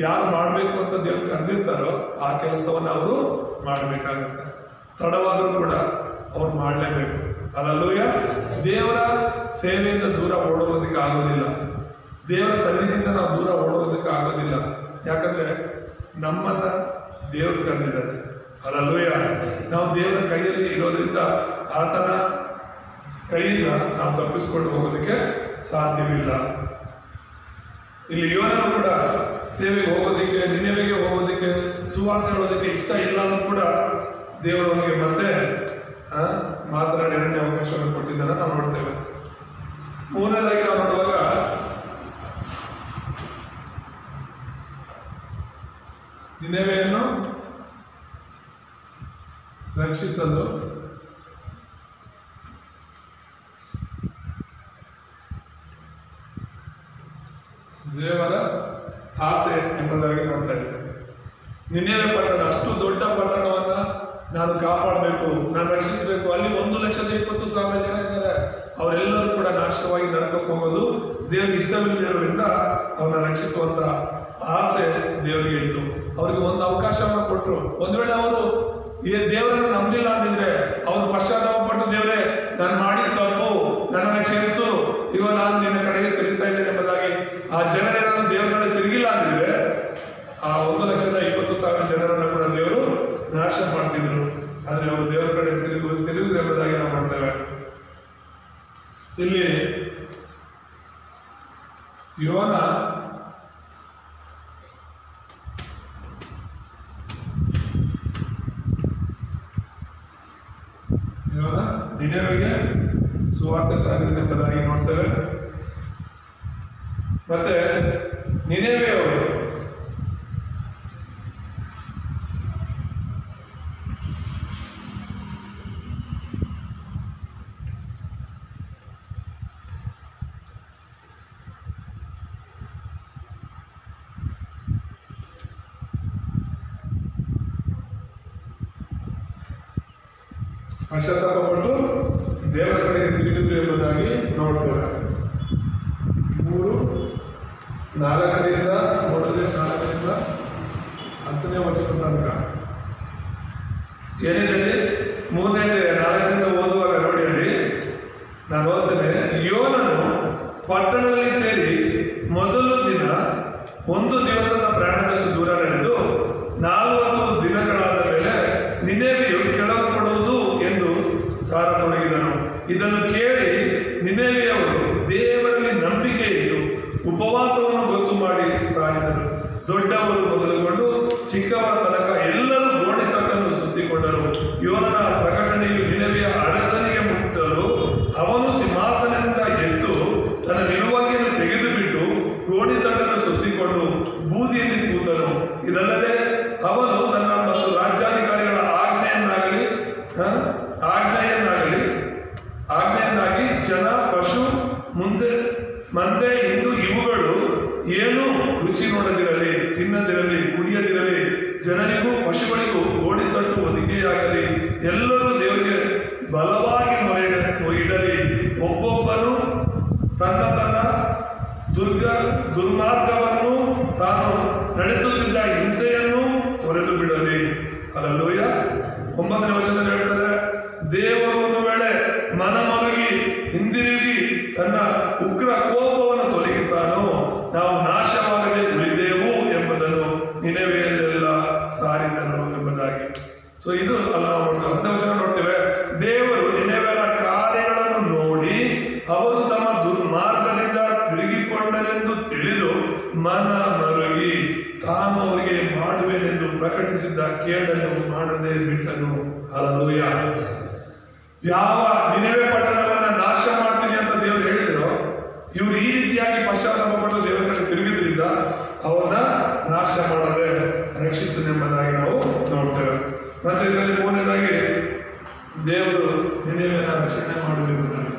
ಯಾರು ಮಾಡಬೇಕು ಅಂತ ದೇವರು ಕರೆದಿರ್ತಾರೋ ಆ ಕೆಲಸವನ್ನ ಅವರು ಮಾಡಬೇಕಾಗುತ್ತೆ. ತಡವಾದರೂ ಕೂಡ ಅವ್ರು ಮಾಡಲೇಬೇಕು. ಅಲ್ಲೂಯ್ಯ. ದೇವರ ಸೇವೆಯಿಂದ ದೂರ ಓಡುವುದಕ್ಕೆ ಆಗೋದಿಲ್ಲ. ದೇವರ ಸನ್ನಿಧಿಯಿಂದ ನಾವು ದೂರ ಓಡೋದಕ್ಕೆ ಆಗೋದಿಲ್ಲ. ಯಾಕಂದ್ರೆ ನಮ್ಮನ್ನ ದೇವರು ಕರೆದಿದ್ದಾರೆ. ಹಲ್ಲೆಲೂಯ. ನಾವು ದೇವರ ಕೈಯಲ್ಲಿ ಇರೋದ್ರಿಂದ ಆತನ ಕೈಯಿಂದ ನಾವು ತಪ್ಪಿಸ್ಕೊಂಡು ಹೋಗೋದಕ್ಕೆ ಸಾಧ್ಯವಿಲ್ಲ. ಇಲ್ಲಿ ಯೋನನು ಕೂಡ ಸೇವೆಗೆ ಹೋಗೋದಕ್ಕೆ, ನಿನೆವೆಗೆ ಹೋಗೋದಕ್ಕೆ, ಸುವಾರ್ತೆ ಹೇಳೋದಕ್ಕೆ ಇಷ್ಟ ಇಲ್ಲ ಅನ್ನೋ ಕೂಡ ದೇವರು ಅವನಿಗೆ ಮತ್ತೆ ಮಾತನಾಡಿ ಎರಡನೇ ಅವಕಾಶವನ್ನು ಕೊಟ್ಟಿದ್ದನ್ನು ನಾವು ನೋಡ್ತೇವೆ. ಮೂರನೇದಾಗಿ ನಾವು ನೋಡುವಾಗ ನಿನೆವೆಯನ್ನು ರಕ್ಷಿಸಲು ದೇವರ ಆಸೆ ಎಂಬುದಾಗಿ ನೋಡ್ತಾ ಇದ್ದೇವೆ. ನಿನೆವೆ ಪಟ್ಟಣ ಅಷ್ಟು ದೊಡ್ಡ ಪಟ್ಟಣವನ್ನ ನಾನು ಕಾಪಾಡಬೇಕು, ನಾನು ರಕ್ಷಿಸಬೇಕು. ಅಲ್ಲಿ 1,20,000 ಜನ ಇದ್ದಾರೆ. ಅವರೆಲ್ಲರೂ ಕೂಡ ನಾಶವಾಗಿ ನರಕಕ್ಕೆ ಹೋಗೋದು ದೇವರಿಗೆ ಇಷ್ಟವಿಲ್ಲದಿರೋದ್ರಿಂದ ಅವನ್ನ ರಕ್ಷಿಸುವಂತ ಆಸೆ ದೇವರಿಗೆ ಇತ್ತು. ಅವರಿಗೆ ಒಂದು ಅವಕಾಶವನ್ನು ಕೊಟ್ಟರು. ಒಂದು ವೇಳೆ ಅವರು ದೇವರನ್ನು ನಂಬಿಲ್ಲ ಅಂದಿದ್ರೆ ಅವರು ಪಶ್ಚಾತ್ತಾಪ ಪಟ್ಟು, ದೇವರೇ ನಾನು ಮಾಡಿದ ತಪ್ಪು, ನನ್ನನ್ನು ಕ್ಷಮಿಸು, ಈಗ ನಾನು ನಿನ್ನ ಕಡೆಗೆ ತಿರುಗ್ತಾ ಇದ್ದೇನೆ ಎಂಬುದಾಗಿ ಆ ಜನರೇನಾದ್ರೂ ದೇವರ ಕಡೆ ತಿರುಗಿಲ್ಲ ಅಂದಿದ್ರೆ ಆ 1,20,000 ಜನರನ್ನು ಕೂಡ ದೇವರು ನಾಶ ಮಾಡ್ತಿದ್ರು. ಆದ್ರೆ ಅವರು ದೇವರ ಕಡೆ ತಿರುಗಿದ್ರು ಎಂಬುದಾಗಿ ನಾವು ಮಾಡ್ತೇವೆ. ಇಲ್ಲಿ ಯೋನ ನಿನೆವೆಗೆ ಸುವಾರ್ತೆ ಸಾರಿದ ಎಂಬುದಾಗಿ ನೋಡ್ತೇವೆ. ಮತ್ತೆ ನಿನೆವೆಯವರು ಪಶ್ಚಾತ್ತಾಪಪಟ್ಟು ದೇವರ ಕಡೆಗೆ ತಿರುಗಿದ್ರು ಎಂಬುದಾಗಿ ನೋಡ್ತೇವೆ. 3:4 ನೋಡಿದ್ರೆ 4ರಿಂದ 10ನೇ ವಚನ ತನಕ ಏನಿದೆ. 3:4 ಓದುವಾಗ ನೋಡಿ, ಅಲ್ಲಿ ನಾನು ಓದ್ತೇನೆ. ಯೋನನು ಪಟ್ಟಣದಲ್ಲಿ ಸೇರಿ ಮೊದಲು ದಿನ 1 ದಿವಸದ ಪ್ರಯಾಣದಷ್ಟು ದೂರ ನಡೆದು 40 ದಿನಗಳಾದ ಮೇಲೆ ನಿನೆವೆಯು ಕೆಳಲ್ಪಡುವುದು ಎಂದು ಸಾರತೊಡಗಿದನು. ಇದನ್ನು ಕೇಳಿ ನಿನೆವೆಯವರು ದೇವರಲ್ಲಿ ನಂಬಿಕೆ ಇಟ್ಟು ಉಪವಾಸವನ್ನು ಗೊತ್ತು ಮಾಡಿ ಸಾರಿದರು. ದೊಡ್ಡವರು ಮೊದಲುಗೊಂಡು ಚಿಕ್ಕವರ ತನಕ ಎಲ್ಲರೂ ಗೋಣಿತಟ್ಟನ್ನು ಸುತ್ತಿಕೊಂಡರು. ಯೋನನ ಪ್ರಕಟಣೆಯು ನಿನೆವೆಯ ಅರಸನಿಗೆ ಮುಟ್ಟಲು ಅವನು ಸಿಂಹಾಸನದಿಂದ ಎದ್ದು ತನ್ನ ನಿಲುವಂಗಿಯನ್ನು ತೆಗೆದು ಬಿಟ್ಟು ಗೋಣಿತಟ್ಟನ್ನು ಸುತ್ತಿಕೊಂಡು ಬೂದಿಯಲ್ಲಿ ಕೂತನು. ಇದಲ್ಲದೆ ಅವನು ತನ್ನ ಮತ್ತು ರಾಜ್ಯಾಧಿಕಾರಿಗಳ ಆಜ್ಞೆಯನ್ನಾಗಿ ಜನ, ಪಶು, ಮಂದೆ, ಹಿಂಡು ಇವುಗಳು ಏನು ರುಚಿ ನೋಡದಿರಲಿ, ತಿನ್ನದಿರಲಿ, ಕುಡಿಯದಿರಲಿ, ಜನರಿಗೂ ಪಶುಗಳಿಗೂ ಗೋಣಿತಟ್ಟು ಒದಿಕೆಯಾಗಲಿ, ಎಲ್ಲರೂ ದೇವರಿಗೆ ಬಲವಾಗಿ ಮೊರೆ ಇಡಲಿ. ಒಬ್ಬೊಬ್ಬನು ತನ್ನ ದುರ್ಮಾರ್ಗವನ್ನು, ತಾನು ನಡೆಸುತ್ತಿದ್ದ ಹಿಂಸೆಯನ್ನು ತೊರೆದು ಬಿಡಲಿ. ಹಲ್ಲೆಲೂಯ. 9ನೇ ವಚನದಲ್ಲಿ ಹೇಳ್ತಾರೆ, ದೇವರು ಒಂದು ವೇಳೆ ಮನಮರುಗಿ ಹಿಂದಿರುಗಿ ತನ್ನ ಉಗ್ರ ಕೋಪವನ್ನು ತೊಲಗಿಸಾನು, ನಾವು ನಾಶವಾಗದೆ ಉಳಿದೆವು ಎಂಬುದನ್ನು ನಿನೆವೆಯಲ್ಲೆಲ್ಲ ಸಾರಿದರು ಎಂಬುದಾಗಿ. ಸೊ ಇದು ಅಲ್ಲ, ನಾವು 10ನೇ ವಚನ ನೋಡ್ತೇವೆ. ದೇವರು ನಿನೆವೆಯರ ಕಾರ್ಯಗಳನ್ನು ನೋಡಿ ಅವರು ತಮ್ಮ ದುರ್ಮಾರ್ಗದಿಂದ ತಿರುಗಿಕೊಂಡರೆಂದು ತಿಳಿದು ಮನ ಮರುಗಿ ತಾನು ಅವರಿಗೆ ಮಾಡುವೆನೆಂದು ಪ್ರಕಟಿಸಿದ್ದ ಕೇಡನ್ನು ಮಾಡದೆ ಬಿಟ್ಟನು. ಹಲ್ಲೆಲೂಯ. ಯಾವ ನಿನೆವೆ ಪಟ್ಟಣವನ್ನ ನಾಶ ಮಾಡ್ತೀನಿ ಅಂತ ದೇವರು ಹೇಳಿದ್ರು, ಇವರು ಈ ರೀತಿಯಾಗಿ ಪಶ್ಚಾತ್ತಾಪ ಪಟ್ಟು ದೇವರ ಕಡೆ ತಿರುಗಿದ್ರಿಂದ ಅವನ್ನ ನಾಶ ಮಾಡದೆ ರಕ್ಷಿಸುವುದೆಂಬುದಾಗಿ ನಾವು ನೋಡ್ತೇವೆ. ಮತ್ತೆ ಇದರಲ್ಲಿ 3ನೇದಾಗಿ ದೇವರು ನಿನೆವೆಯನ್ನು ರಕ್ಷಣೆ ಮಾಡುವುದೆಂಬುದಾಗಿ.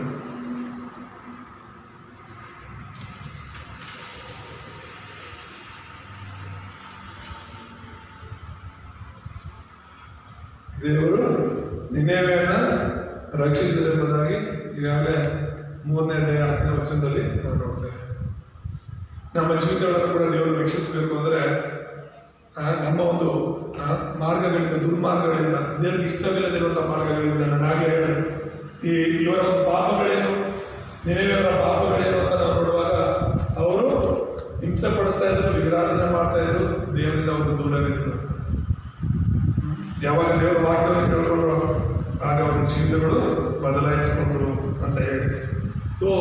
ದೇವರು ನಿನೆವೆಯನ್ನು ರಕ್ಷಿಸುವುದೆಂಬುದಾಗಿ ಈಗಾಗಲೇ 3ನೇ ಅಧ್ಯಾಯ 10ನೇ ವಚನದಲ್ಲಿ ನಾವು ನೋಡ್ತೇವೆ. ನಮ್ಮ ಜೀವಿತಗಳನ್ನು ಕೂಡ ದೇವರು ರಕ್ಷಿಸಬೇಕು ಅಂದರೆ ನಮ್ಮ ಒಂದು ಮಾರ್ಗಗಳಿಂದ, ದುರ್ಮಾರ್ಗಗಳಿಂದ, ದೇವರಿಗೆ ಇಷ್ಟವಿಲ್ಲದಿರುವಂತಹ ಮಾರ್ಗಗಳಿಂದ, ನಾನು ಆಗಲೇ ಹೇಳಿದೆ, ಇವರ ಒಂದು ಪಾಪಗಳೇನು, ನಿನೆವೆಯವರ ಪಾಪಗಳೇನು ಅಂತ ನಾವು ನೋಡುವಾಗ ಅವರು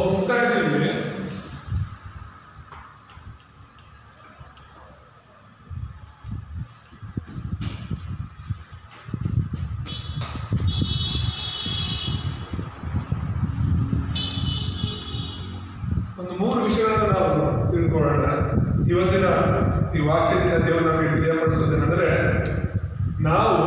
ಹೋಗ್ತಾ ಇದ್ದೀವಿ. ಒಂದು 3 ವಿಷಯಗಳನ್ನು ನಾವು ತಿಳ್ಕೊಳ್ಳೋಣ. ಇವತ್ತಿನ ಈ ವಾಕ್ಯದಿಂದ ದೇವರು ನಮಗೆ ತಿಳಿಯಪಡಿಸೋದೇನೆಂದರೆ, ನಾವು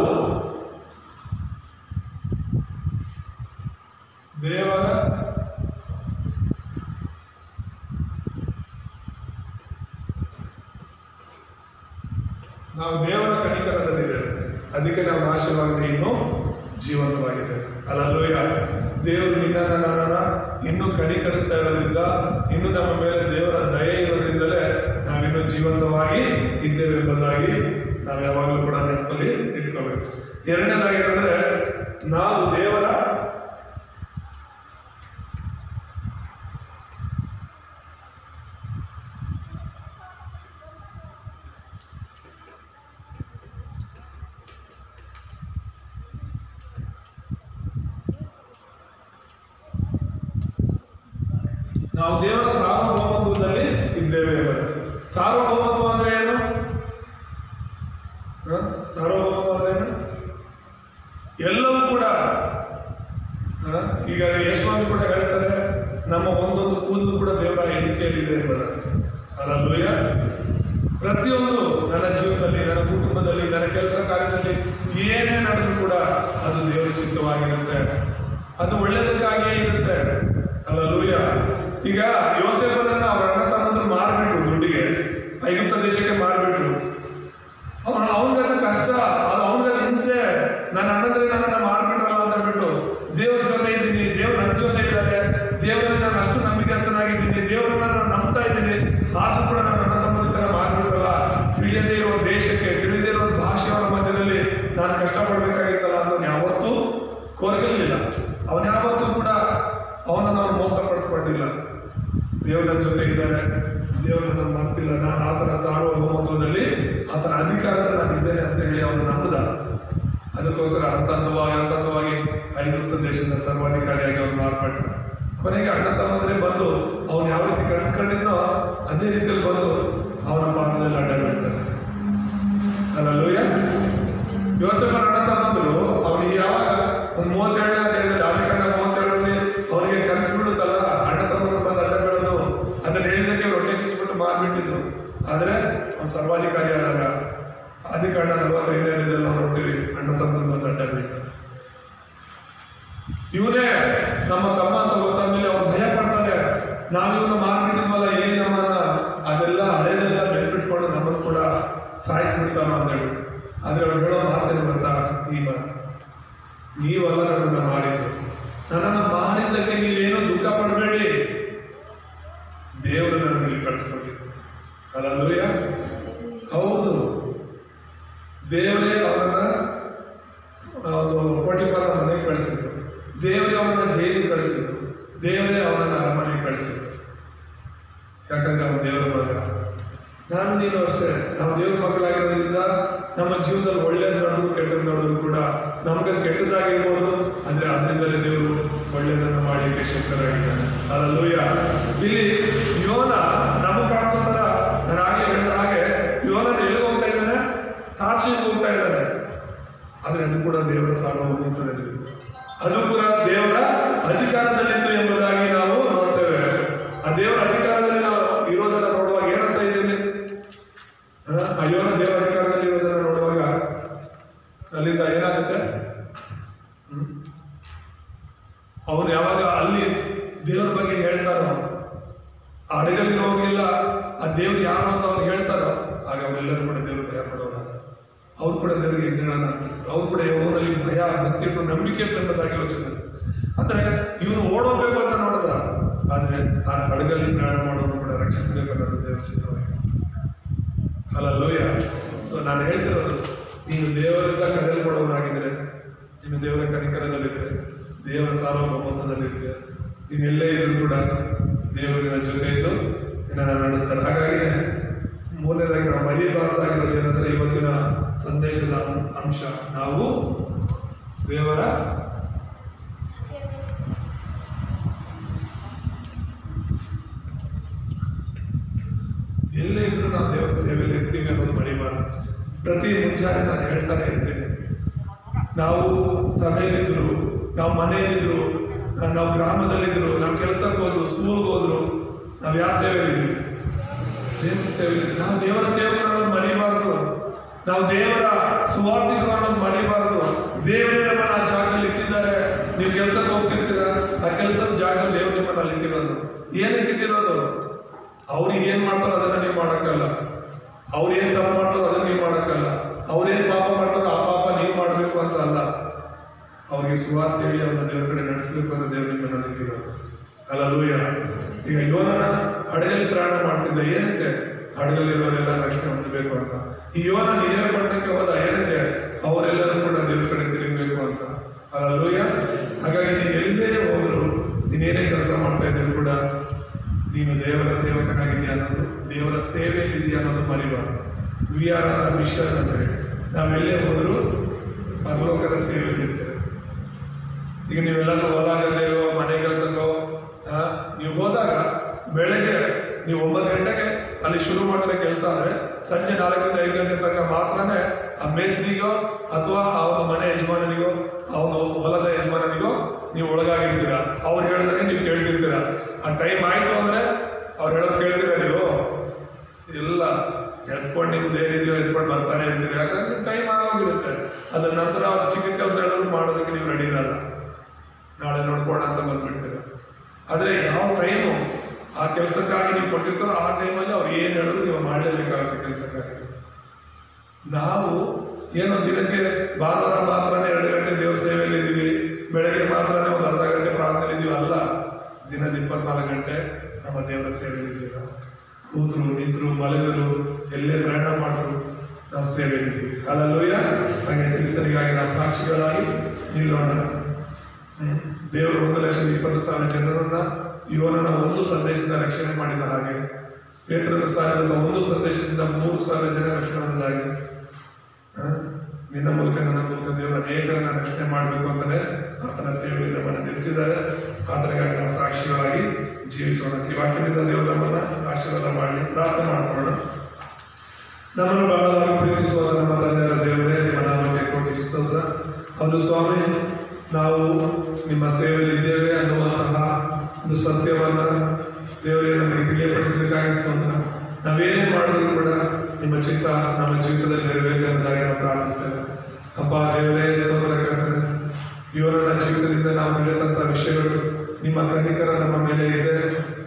ದೇವರ ಕನಿಕರದಲ್ಲಿದ್ದೇವೆ. ಅದಕ್ಕೆ ನಾವು ನಾಶವಾಗದೆ ಇನ್ನೂ ಜೀವಂತವಾಗಿದ್ದೇವೆ. ಅಲ್ಲಲ್ಲೂಯ್ಯ. ದೇವರು ನಿನ್ನನ್ನು ನನ್ನನ್ನು ಇನ್ನೂ ಕನಿಕರಿಸ್ತಾ ಇರೋದ್ರಿಂದ, ಇನ್ನು ನಮ್ಮ ಮೇಲೆ ದೇವರ ದಯೆ ಇರೋದ್ರಿಂದಲೇ ನಾವಿನ್ನೂ ಜೀವಂತವಾಗಿ ಇದ್ದೇವೆ ಎಂಬುದಾಗಿ ನಾವು ಯಾವಾಗಲೂ ಕೂಡ ನೆನಪಲ್ಲಿ ಇಟ್ಕೋಬೇಕು. ಎರಡನೇದಾಗಿ ಏನಂದ್ರೆ, ನಾವು ದೇವರ ಸಾರ್ವಭೌಮತ್ವದಲ್ಲಿ ಇದ್ದೇವೆ ಎಂಬುದು. ಸಾರ್ವಭೌಮತ್ವ ಅಂದ್ರೆ ಏನು? ಸಾರ್ವಭೌಮತ್ವ ಅಂದ್ರೆ ಏನು? ಎಲ್ಲವೂ ಕೂಡ ಈಗ ಯೇಸುಸ್ವಾಮಿ ಕೂಡ ಹೇಳ್ತಾರೆ, ನಮ್ಮ ಒಂದೊಂದು ಕೂದಲು ಕೂಡ ದೇವರ ಎಣಿಕೆಯಲ್ಲಿದೆ ಎಂಬುದಾಗಿ. ಅಲ್ಲಲ್ಲೂಯ್ಯ. ಪ್ರತಿಯೊಂದು ನನ್ನ ಜೀವನದಲ್ಲಿ, ನನ್ನ ಕುಟುಂಬದಲ್ಲಿ, ನನ್ನ ಕೆಲಸ ಕಾರ್ಯದಲ್ಲಿ ಏನೇ ನಡೆದ್ರು ಕೂಡ ಅದು ದೇವರ ಚಿತ್ತವಾಗಿರುತ್ತೆ. ಅದು ಒಳ್ಳೆಯದಕ್ಕಾಗಿಯೇ ಇರುತ್ತೆ. ಅಲ್ಲಲ್ಲೂಯ್ಯ. ಈಗ ಯೋಸೇಫನನ್ನ ಅವರ ಅಣ್ಣ ತಮ್ಮಂದ್ರು ಮಾರ್ಬಿಟ್ರು, ದುಡ್ಡಿಗೆ ಐಗುಪ್ತ ದೇಶಕ್ಕೆ ಮಾರ್ಬಿಟ್ರು. ಅವನಿಗದು ಕಷ್ಟ, ಅದು ಅವನಿಗದು ಹಿಂಸೆ. ನನ್ನ ಅಣ್ಣಂದ್ರೆ ನನ್ನನ್ನು ಮಾರ್ಬಿಟ್ರಲ್ಲ ಅಂತ ಹೇಳ್ಬಿಟ್ಟು, ದೇವ್ರ ಜೊತೆ ಇದ್ದೀನಿ, ದೇವ್ರು ನನ್ನ ಜೊತೆ ಇದ್ದಾರೆ, ದೇವರಲ್ಲಿ ನಾನು ಅಷ್ಟು ನಂಬಿಕಸ್ಥನಾಗಿದ್ದೀನಿ, ದೇವರನ್ನ ನಾನು ನಂಬ್ತಾ ಇದ್ದೀನಿ, ಆದ್ರೂ ಕೂಡ ನನ್ನ ಅಣ್ಣ ತಮ್ಮದ ತರ ಮಾರ್ಬಿಟ್ರಲ್ಲ, ತಿಳಿಯದೇ ಇರುವ ದೇಶಕ್ಕೆ, ತಿಳಿದೇ ಇರುವ ಭಾಷೆಯವರ ಮಧ್ಯದಲ್ಲಿ ನಾನು ಕಷ್ಟಪಡ್ಬೇಕಾಗಿತ್ತಲ್ಲ ಅಂತ ಯಾವತ್ತೂ ಕೊರಗಲಿಲ್ಲ. ಅವನ ಯಾವತ್ತೂ ಕೂಡ ಅವನನ್ನು ಅವ್ರು ಮೋಸಪಡಿಸ್ಕೊಂಡಿಲ್ಲ. ದೇವ್ರ ನನ್ನ ಜೊತೆ ಇದ್ದಾರೆ, ದೇವರು ನನ್ನ ಮರ್ತಿಲ್ಲ, ನಾನು ಆತನ ಸಾರ್ವಭೌಮತ್ವದಲ್ಲಿ, ಆತನ ಅಧಿಕಾರದಲ್ಲಿ ನಾನು ಇದ್ದೇನೆ ಅಂತ ಹೇಳಿ ಅವನು ನಂಬುದ. ಅದಕ್ಕೋಸ್ಕರ ಹಂತವಾಗಿ ಐಗುಪ್ತ ದೇಶದ ಸರ್ವಾಧಿಕಾರಿಯಾಗಿ ಅವನು ಮಾರ್ಪಟ್ಟರು. ಕೊನೆಗೆ ಅಣ್ಣ ತಮ್ಮಂದ್ರೆ ಬಂದು ಅವನು ಯಾವ ರೀತಿ ಕನಸ್ಕೊಂಡಿದ್ನೋ ಅದೇ ರೀತಿಯಲ್ಲಿ ಬಂದು ಅವನ ಪಾದದಲ್ಲಿ ಅಡ್ಡ ಬೀಳ್ತಾನೆ. ಅಲ್ಲಲ್ಲೂಯ್ಯ. ಯೋಸೇಫನ ಅಣ್ಣ ತಮ್ಮಂದ್ರು ಅವನಿಗೆ ಯಾವಾಗ ಒಂದು 37ನೇ ಅಧ್ಯಾಯದಲ್ಲಿ, ಆದಿಕಾಂಡ 37ರಲ್ಲಿ ಅವನಿಗೆ ಕನಸು ಬಿಡುತ್ತಲ್ಲ, ಅಣ್ಣ ತಮ್ಮಂದ್ರು ಬಂದು ಅಡ್ಡ ಬೀಳೋದು, ಅದನ್ನು ಹೇಳಿದಕ್ಕೆ ಅವ್ರು ಹೊಟ್ಟೆ ಕಿಚ್ಚಿಬಿಟ್ಟು ಮಾರ್ಬಿಟ್ಟಿದ್ದು. ಆದರೆ ಅವನು ಸರ್ವಾಧಿಕಾರಿ ಆದಾಗ ಆದಿಕಾಂಡ 45ನೇದಲ್ಲಿ ನಾವು ನೋಡ್ತೀವಿ, ಅಣ್ಣ ತಮ್ಮಂದ್ರು ಬಂದು ಅಡ್ಡ ಬೀಳ್ತಾರೆ. ಇವನೇ ನಮ್ಮ ತಮ್ಮ ಅಂತ ಗೊತ್ತಾದ್ಮೇಲೆ ಅವ್ರು ಭಯ ಪಡ್ತಾರೆ, ನಾವಿವನ್ನ ಮಾರ್ಬಿಟ್ಟಿದ್ವಲ್ಲ, ಎಲ್ಲಿ ನಮ್ಮನ್ನ ಅದೆಲ್ಲ ಹಳೇದೆಲ್ಲ ನೆನಪಿಟ್ಕೊಂಡು ನಮ್ಮನ್ನು ಕೂಡ ಸಾಯಿಸ್ಬಿಡ್ತಾನೋ ಅಂತ ಹೇಳ್ಬಿಟ್ಟು. ಆದ್ರೆ ಅವ್ರು ಹೇಳೋ ಮಾತೇನು ಗೊತ್ತಾ? ಈ ಮಾತು, ನೀವಲ್ಲ ನನ್ನನ್ನು ಮಾಡಿದ್ದು, ನನ್ನನ್ನು ಮಾಡಿದ್ದಕ್ಕೆ ನೀವೇನೋ ದುಃಖ ಪಡಬೇಡಿ, ದೇವರು ನನ್ನನ್ನು ಇಲ್ಲಿ ಕಳಿಸ್ಕೊಂಡಿದ್ದು. ಅಲ್ಲಲ್ಲೂಯ್ಯ. ಹೌದು, ದೇವರೇ ಅವನನ್ನ ಒಂದು ಪೋಟಿಫರ ಮನೆಗೆ ಕಳಿಸಿದ್ದು, ದೇವರೇ ಅವನನ್ನ ಜೈಲಿಗೆ ಕಳಿಸಿದ್ದು, ದೇವರೇ ಅವನನ್ನ ಅರಮನೆಗೆ ಕಳಿಸಿದ್ದು. ಯಾಕಂದ್ರೆ ಅವನು ದೇವರ ಮಗ. ನಾನು ನೀನು ಅಷ್ಟೇ, ನಾವು ದೇವರ ಮಕ್ಕಳಾಗಿರೋದ್ರಿಂದ ನಮ್ಮ ಜೀವನದಲ್ಲಿ ಒಳ್ಳೇದು ನಡೆದ್ರು ಕೆಟ್ಟದ್ದು ನಡೆದ್ರು ಕೂಡ ನಮ್ಗೆ ಕೆಟ್ಟದಾಗಿರ್ಬೋದು, ಆದರೆ ಅದರಿಂದಲೇ ದೇವರು ಒಳ್ಳೆಯದನ್ನು ಮಾಡಲಿಕ್ಕೆ ಶಕ್ತರಾಗಿದ್ದಾನೆ. ಅಲ್ಲಲ್ಲೂಯ್ಯ. ಇಲ್ಲಿ ಯೋನ ನಮಗೆ ಕಾಣಿಸೋ ಥರ, ನಾನು ಆಗಲೇ ಹೇಳಿದ ಹಾಗೆ, ಯೋನನ ಎಲ್ಲಿಗೆ ಹೋಗ್ತಾ ಇದ್ದಾನೆ? ತಾರ್ಷೀಷ್ಗೆ ಹೋಗ್ತಾ ಇದ್ದಾನೆ. ಆದರೆ ಅದು ಕೂಡ ದೇವರ ಸಾರ್ವಭೌಮತ್ವದಲ್ಲಿತ್ತು, ಅದು ಕೂಡ ದೇವರ ಅಧಿಕಾರದಲ್ಲಿತ್ತು ಎಂಬುದಾಗಿ ನಾವು ನೋಡ್ತೇವೆ. ಆ ದೇವರ ಅಧಿಕಾರದಲ್ಲಿ ನಾವು ಇರೋದನ್ನ ನೋಡುವಾಗ ಏನಂತ ಇದ್ದೀನಿ? ಯೋನ ದೇವರ ಅಧಿಕಾರದಲ್ಲಿ ಇರೋದನ್ನ ನೋಡುವಾಗ ಅಲ್ಲಿಂದ ಏನಾಗುತ್ತೆ? ಅವನು ಯಾವಾಗ ಅಲ್ಲಿ ದೇವರ ಬಗ್ಗೆ ಹೇಳ್ತಾನೋ, ಆ ಹಡಗಲ್ಲಿರೋರಿಗೆಲ್ಲ ಆ ದೇವ್ರು ಯಾರು ಅಂತ ಅವ್ರು ಹೇಳ್ತಾರೋ, ಆಗ ಅವರೆಲ್ಲರೂ ಕೂಡ ದೇವರು ಭಯ ಪಡೋದ, ಅವ್ರು ಕೂಡ ದೇವರಿಗೆ ಯಜ್ಞಗಳನ್ನು ಅರ್ಪಿಸ್ತಾರೆ. ಅವ್ರು ಕೂಡ ಅವನಲ್ಲಿ ಭಯ, ಭಕ್ತಿ ಇಟ್ಟು ನಂಬಿಕೆ ಎಂಬುದಾಗಿ ಯೋಚನೆ. ಅಂದ್ರೆ ಇವನು ಓಡೋಗ್ಬೇಕು ಅಂತ ನೋಡದ, ಆದ್ರೆ ಆ ಹಡಗಲ್ಲಿ ಪ್ರಯಾಣ ಮಾಡೋನು ಕೂಡ ರಕ್ಷಿಸಬೇಕು ಅನ್ನೋದು ದೇವರ ಚಿತ್ತವಾಗಿದೆ. ಅಲ್ಲಲ್ಲೂಯ್ಯ. ಸೊ ನಾನು ಹೇಳ್ತಿರೋದು, ನೀನು ದೇವರಿಂದ ಕರೆಯಲ್ಪಡೋನಾಗಿದ್ರೆ, ನೀನು ದೇವರ ಕನಿಕರದಲ್ಲಿದ್ರೆ, ದೇವರ ಸಾರ್ವಭೌಮತ್ವದಲ್ಲಿರ್ತೀಯ, ನೀನು ಎಲ್ಲೇ ಇದ್ರೂ ಕೂಡ ದೇವರಿನ ಜೊತೆ ಇದ್ದು ನಿನ್ನನ್ನು ನಡೆಸ್ತಾರೆ. ಹಾಗಾಗಿ ಮೂರನೇದಾಗಿ ನಾವು ಮರೆಯಬಾರದಾಗಿರೋದು ಏನಂದ್ರೆ, ಇವತ್ತಿನ ಸಂದೇಶದ ಅಂಶ, ನಾವು ದೇವರ ಎಲ್ಲೇ ಇದ್ರೂ ನಾವು ದೇವರ ಸೇವೆಯಲ್ಲಿ ಇರ್ತೀವಿ ಅನ್ನೋದು ಮರಿಬಾರ್ದು. ಪ್ರತಿ ಮುಂಜಾನೆ ನಾನು ಹೇಳ್ತಾನೆ ಇರ್ತೀನಿ, ನಾವು ಸಭೆಯಲ್ಲಿದ್ರು, ನಾವು ಮನೆಯಲ್ಲಿದ್ರು, ನಾವು ಗ್ರಾಮದಲ್ಲಿದ್ರು, ನಾವು ಕೆಲಸಕ್ಕೆ ಹೋದ್ರು, ಸ್ಕೂಲ್ಗೆ ಹೋದ್ರು, ನಾವು ಯಾರ ಸೇವೆಯಲ್ಲಿದ್ದೀವಿ? ದೇವರ ಸೇವೆಯಲ್ಲಿದ್ದೀವಿ. ನಾವು ದೇವರ ಸೇವಕರು ಅನ್ನೋದು ಮರಿಬಾರ್ದು. ನಾವು ದೇವರ ಸುವಾರ್ತಿಕರು ಅನ್ನೋದು ಮರಿಬಾರ್ದು. ದೇವರೇ ನಮ್ಮನ್ನ ಆ ಜಾಗದಲ್ಲಿ ಇಟ್ಟಿದ್ದಾರೆ. ನೀವು ಕೆಲಸಕ್ಕೆ ಹೋಗ್ತಿರ್ತೀರಾ, ಆ ಕೆಲಸದ ಜಾಗದಲ್ಲಿ ದೇವ್ರು ನಿಮ್ಮನ್ನ ಅಲ್ಲಿ ಇಟ್ಟಿರೋದು. ಏನಕ್ಕೆ ಇಟ್ಟಿರೋದು? ಅವ್ರು ಏನ್ ಮಾಡ್ತಾರೋ ಅದನ್ನ ನೀವು ಮಾಡೋಕ್ಕಲ್ಲ. ಅವ್ರು ಏನ್ ತಪ್ಪು ಮಾಡ್ತಾರೋ ಅದನ್ನ ನೀವು ಮಾಡೋಕ್ಕಲ್ಲ. ಅವ್ರೇನ್ ಪಾಪ ಮಾಡ್ತಾರೋ ಆ ಪಾಪ ನೀವು ಮಾಡಬೇಕು ಅಂತ ಅಲ್ಲ. ಅವ್ರಿಗೆ ಸುವಾರ್ತೆ ಹೇಳಿ ಅವ್ರನ್ನ ದೇವ್ರ ಕಡೆ ನಡೆಸಬೇಕು ಅಂತ ದೇವ್ರು ನಿಮ್ಮನ್ನ ಇಟ್ಟಿರೋದು. ಹಲ್ಲೆಲೂಯಾ. ಈಗ ಯೋನನ ಹಡಗಲ್ಲಿ ಪ್ರಯಾಣ ಮಾಡ್ತಿದ್ದ. ಏನಕ್ಕೆ? ಹಡಗಲ್ಲಿರೋರೆಲ್ಲ ರಕ್ಷಣೆ ಹೊಂದಬೇಕು ಅಂತ. ಈ ಯೋನ ನಿನವೆ ಪಟ್ಟಣಕ್ಕೆ ಹೋದ. ಏನಕ್ಕೆ? ಅವರೆಲ್ಲರೂ ಕೂಡ ದೇವ್ರ ಕಡೆ ತಿರುಗಬೇಕು ಅಂತ. ಹಲ್ಲೆಲೂಯಾ. ಹಾಗಾಗಿ ನೀನು ಎಲ್ಲೇ ಹೋದ್ರು, ನೀನೇನೇ ಕೆಲಸ ಮಾಡ್ತಾ ಇದ್ರು ಕೂಡ ನೀನು ದೇವರ ಸೇವಕನಾಗಿದೆಯಾ ಅನ್ನೋದು, ದೇವರ ಸೇವೆಯಲ್ಲಿದೆಯಾ ಅನ್ನೋದು ಮರಿಬಾರ್ದು. ವಿ ಆರ್ ಆರ್ ಮಿಷನ್ ಅಂತ ಹೇಳಿ ನಾವೆಲ್ಲೇ ಹೋದರೂ ಪರಲೋಕದ ಸೇವೆಯಲ್ಲಿರ್ತೇವೆ. ಈಗ ನೀವೆಲ್ಲಾದ್ರೂ ಹೋದಾಗ ದೇವ ಮನೆ ಕೆಲಸಕ್ಕೋ ನೀವು ಹೋದಾಗ ಬೆಳಗ್ಗೆ ನೀವು 9 ಗಂಟೆಗೆ ಅಲ್ಲಿ ಶುರು ಮಾಡಿದ್ರೆ ಕೆಲಸ ಅಂದರೆ ಸಂಜೆ 4 ರಿಂದ 5 ಗಂಟೆ ತನಕ ಮಾತ್ರನೇ ಆ ಮೇಸ್ರಿಗೋ ಅಥವಾ ಆ ಒಂದು ಮನೆ ಯಜಮಾನನಿಗೋ ಅವನು ಹೊಲದ ಯಜಮಾನನಿಗೋ ನೀವು ಒಳಗಾಗಿರ್ತೀರಾ. ಅವ್ರು ಹೇಳಿದಾಗ ನೀವು ಕೇಳ್ತಿರ್ತೀರ. ಆ ಟೈಮ್ ಆಯಿತು ಅಂದರೆ ಅವ್ರು ಹೇಳೋದು ಕೇಳ್ತೀರ ನೀವು? ಇಲ್ಲ, ಎತ್ಕೊಂಡು ನಿಮ್ದು ಏನಿದೆಯೋ ಎತ್ಕೊಂಡು ಬರ್ತಾನೆ ಇರ್ತೀರಿ. ಯಾಕಂದ್ರೆ ಟೈಮ್ ಆಗೋಗಿರುತ್ತೆ. ಅದ್ರ ನಂತರ ಅವ್ರು ಚಿಕ್ಕ ಕೆಲಸ ಹೇಳೋದು ಮಾಡೋದಕ್ಕೆ ನೀವು ರೆಡಿ ಇರಲ್ಲ. ನಾಳೆ ನೋಡ್ಕೋಣ ಅಂತ ಬಂದ್ಬಿಡ್ತೀರ. ಆದರೆ ಯಾವ ಟೈಮು ಆ ಕೆಲಸಕ್ಕಾಗಿ ನೀವು ಕೊಟ್ಟಿರ್ತಾರೋ ಆ ಟೈಮಲ್ಲಿ ಅವ್ರು ಏನು ಹೇಳಿದ್ರು ನೀವು ಮಾಡಲೇಬೇಕಾಗುತ್ತೆ ಕೆಲಸಕ್ಕಾಗಿ. ನಾವು ಏನೋ ದಿನಕ್ಕೆ ಭಾನುವಾರ ಮಾತ್ರನೇ 2 ಗಂಟೆ ದೇವ್ರ ಸೇವೆಯಲ್ಲಿ ಇದ್ದೀವಿ, ಬೆಳಗ್ಗೆ ಮಾತ್ರನೇ ಒಂದು ಅರ್ಧ ಗಂಟೆ ಪ್ರಾರ್ಥನೆ ಇದ್ದೀವಿ ಅಲ್ಲ. ದಿನದ 24 ಗಂಟೆ ನಮ್ಮ ದೇವರ ಸೇವೆಯಲ್ಲಿ ಇದ್ದೀವಿ. ಕೂತರು, ನಿಂತರು, ಮಲಗರು, ಎಲ್ಲೇ ಪ್ರಯಾಣ ಮಾಡಿದ್ರು ನಾವು ಸೇವೆಯಲ್ಲಿದ್ದೀವಿ. ಹಲ್ಲೆಲೂಯಾ. ಹಾಗೆ ಕ್ರಿಸ್ತನಿಗಾಗಿ ನಾವು ಸಾಕ್ಷಿಗಳಾಗಿ ನಿಲ್ಲೋಣ. ದೇವರು 1,20,000 ಜನರನ್ನ ಯೋನನ ಒಂದು ಸಂದೇಶದಿಂದ ರಕ್ಷಣೆ ಮಾಡಿದ ಹಾಗೆ, ಪೇತ್ರನ ಸಾಯದ ಒಂದು ಸಂದೇಶದಿಂದ 3,000 ಜನ ರಕ್ಷಣೆ ಹೊಂದಿದ ಹಾಗೆ, ನಿನ್ನ ಮೂಲಕ ನನ್ನ ಮೂಲಕ ದೇವರ ಅನೇಕರನ್ನ ರಕ್ಷಣೆ ಮಾಡಬೇಕು ಅಂತಲೇ ಆತನ ಸೇವೆಯಲ್ಲಿ ನಮ್ಮನ್ನು ನಿಲ್ಲಿಸಿದ್ದಾರೆ. ಆತನಿಗಾಗಿ ನಾವು ಸಾಕ್ಷಿಗಳಾಗಿ ಜೀವಿಸೋಣ. ಈ ವಾಕ್ಯದಿಂದ ದೇವರು ನಮ್ಮನ್ನ ಆಶೀರ್ವಾದ ಮಾಡಲಿ. ಪ್ರಾರ್ಥನೆ ಮಾಡಿಕೊಳ್ಳೋಣ. ನಮ್ಮನ್ನು ಬಹಳವಾಗಿ ಪ್ರೀತಿಸುವ ನಮ್ಮ ತಂದೆಯ ದೇವರೇ, ನಿಮ್ಮ ನಾಮಕ್ಕೆ ಕೋಟಿ ಸ್ತೋತ್ರ. ಅದು ಸ್ವಾಮಿ, ನಾವು ನಿಮ್ಮ ಸೇವೆಯಲ್ಲಿದ್ದೇವೆ ಅನ್ನುವಂತಹ ಒಂದು ಸತ್ಯವನ್ನ ದೇವರೇ ನಮಗೆ ತಿಳಿಯಪಡಿಸಬೇಕಾಗಿ ಸ್ತೋತ್ರ. ನಾವೇನೇ ಮಾಡಿದ್ರು ಕೂಡ ನಿಮ್ಮ ಚಿತ್ತ ನಮ್ಮ ಜೀವಿತದಲ್ಲಿ ನೆರವೇರಬೇಕಾಗಿ ನಾವು ಪ್ರಾರ್ಥಿಸ್ತೇವೆ. ಅಪ್ಪ ದೇವರೇ, ಸ್ತೋತ್ರ ಕರ್ತನೆ, ಯೋನನ ಜೀವಿತದಿಂದ ನಾವು ಕಲಿತಂತಹ ವಿಷಯಗಳು, ನಿಮ್ಮ ಕನಿಕರ ನಮ್ಮ ಮೇಲೆ ಇದೆ,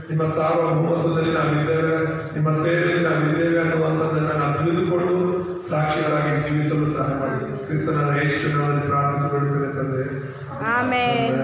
ನಿಮ್ಮ ಸಾರ್ವಭೌಮತ್ವದಲ್ಲಿ ನಾವಿದ್ದೇವೆ, ನಿಮ್ಮ ಸೇವೆಯಲ್ಲಿ ನಾವಿದ್ದೇವೆ ಅನ್ನುವಂಥದ್ದನ್ನು ನಾವು ತಿಳಿದುಕೊಂಡು ಸಾಕ್ಷಿಗಳಾಗಿ ಜೀವಿಸಲು ಸಹಾಯ ಮಾಡಿ. ಕ್ರಿಸ್ತನಾದ ಯೇಸುವಿನಲ್ಲಿ ಪ್ರಾರ್ಥಿಸಿಕೊಳ್ಳುತ್ತೇವೆ ತಂದೆ. ಆಮೆನ್.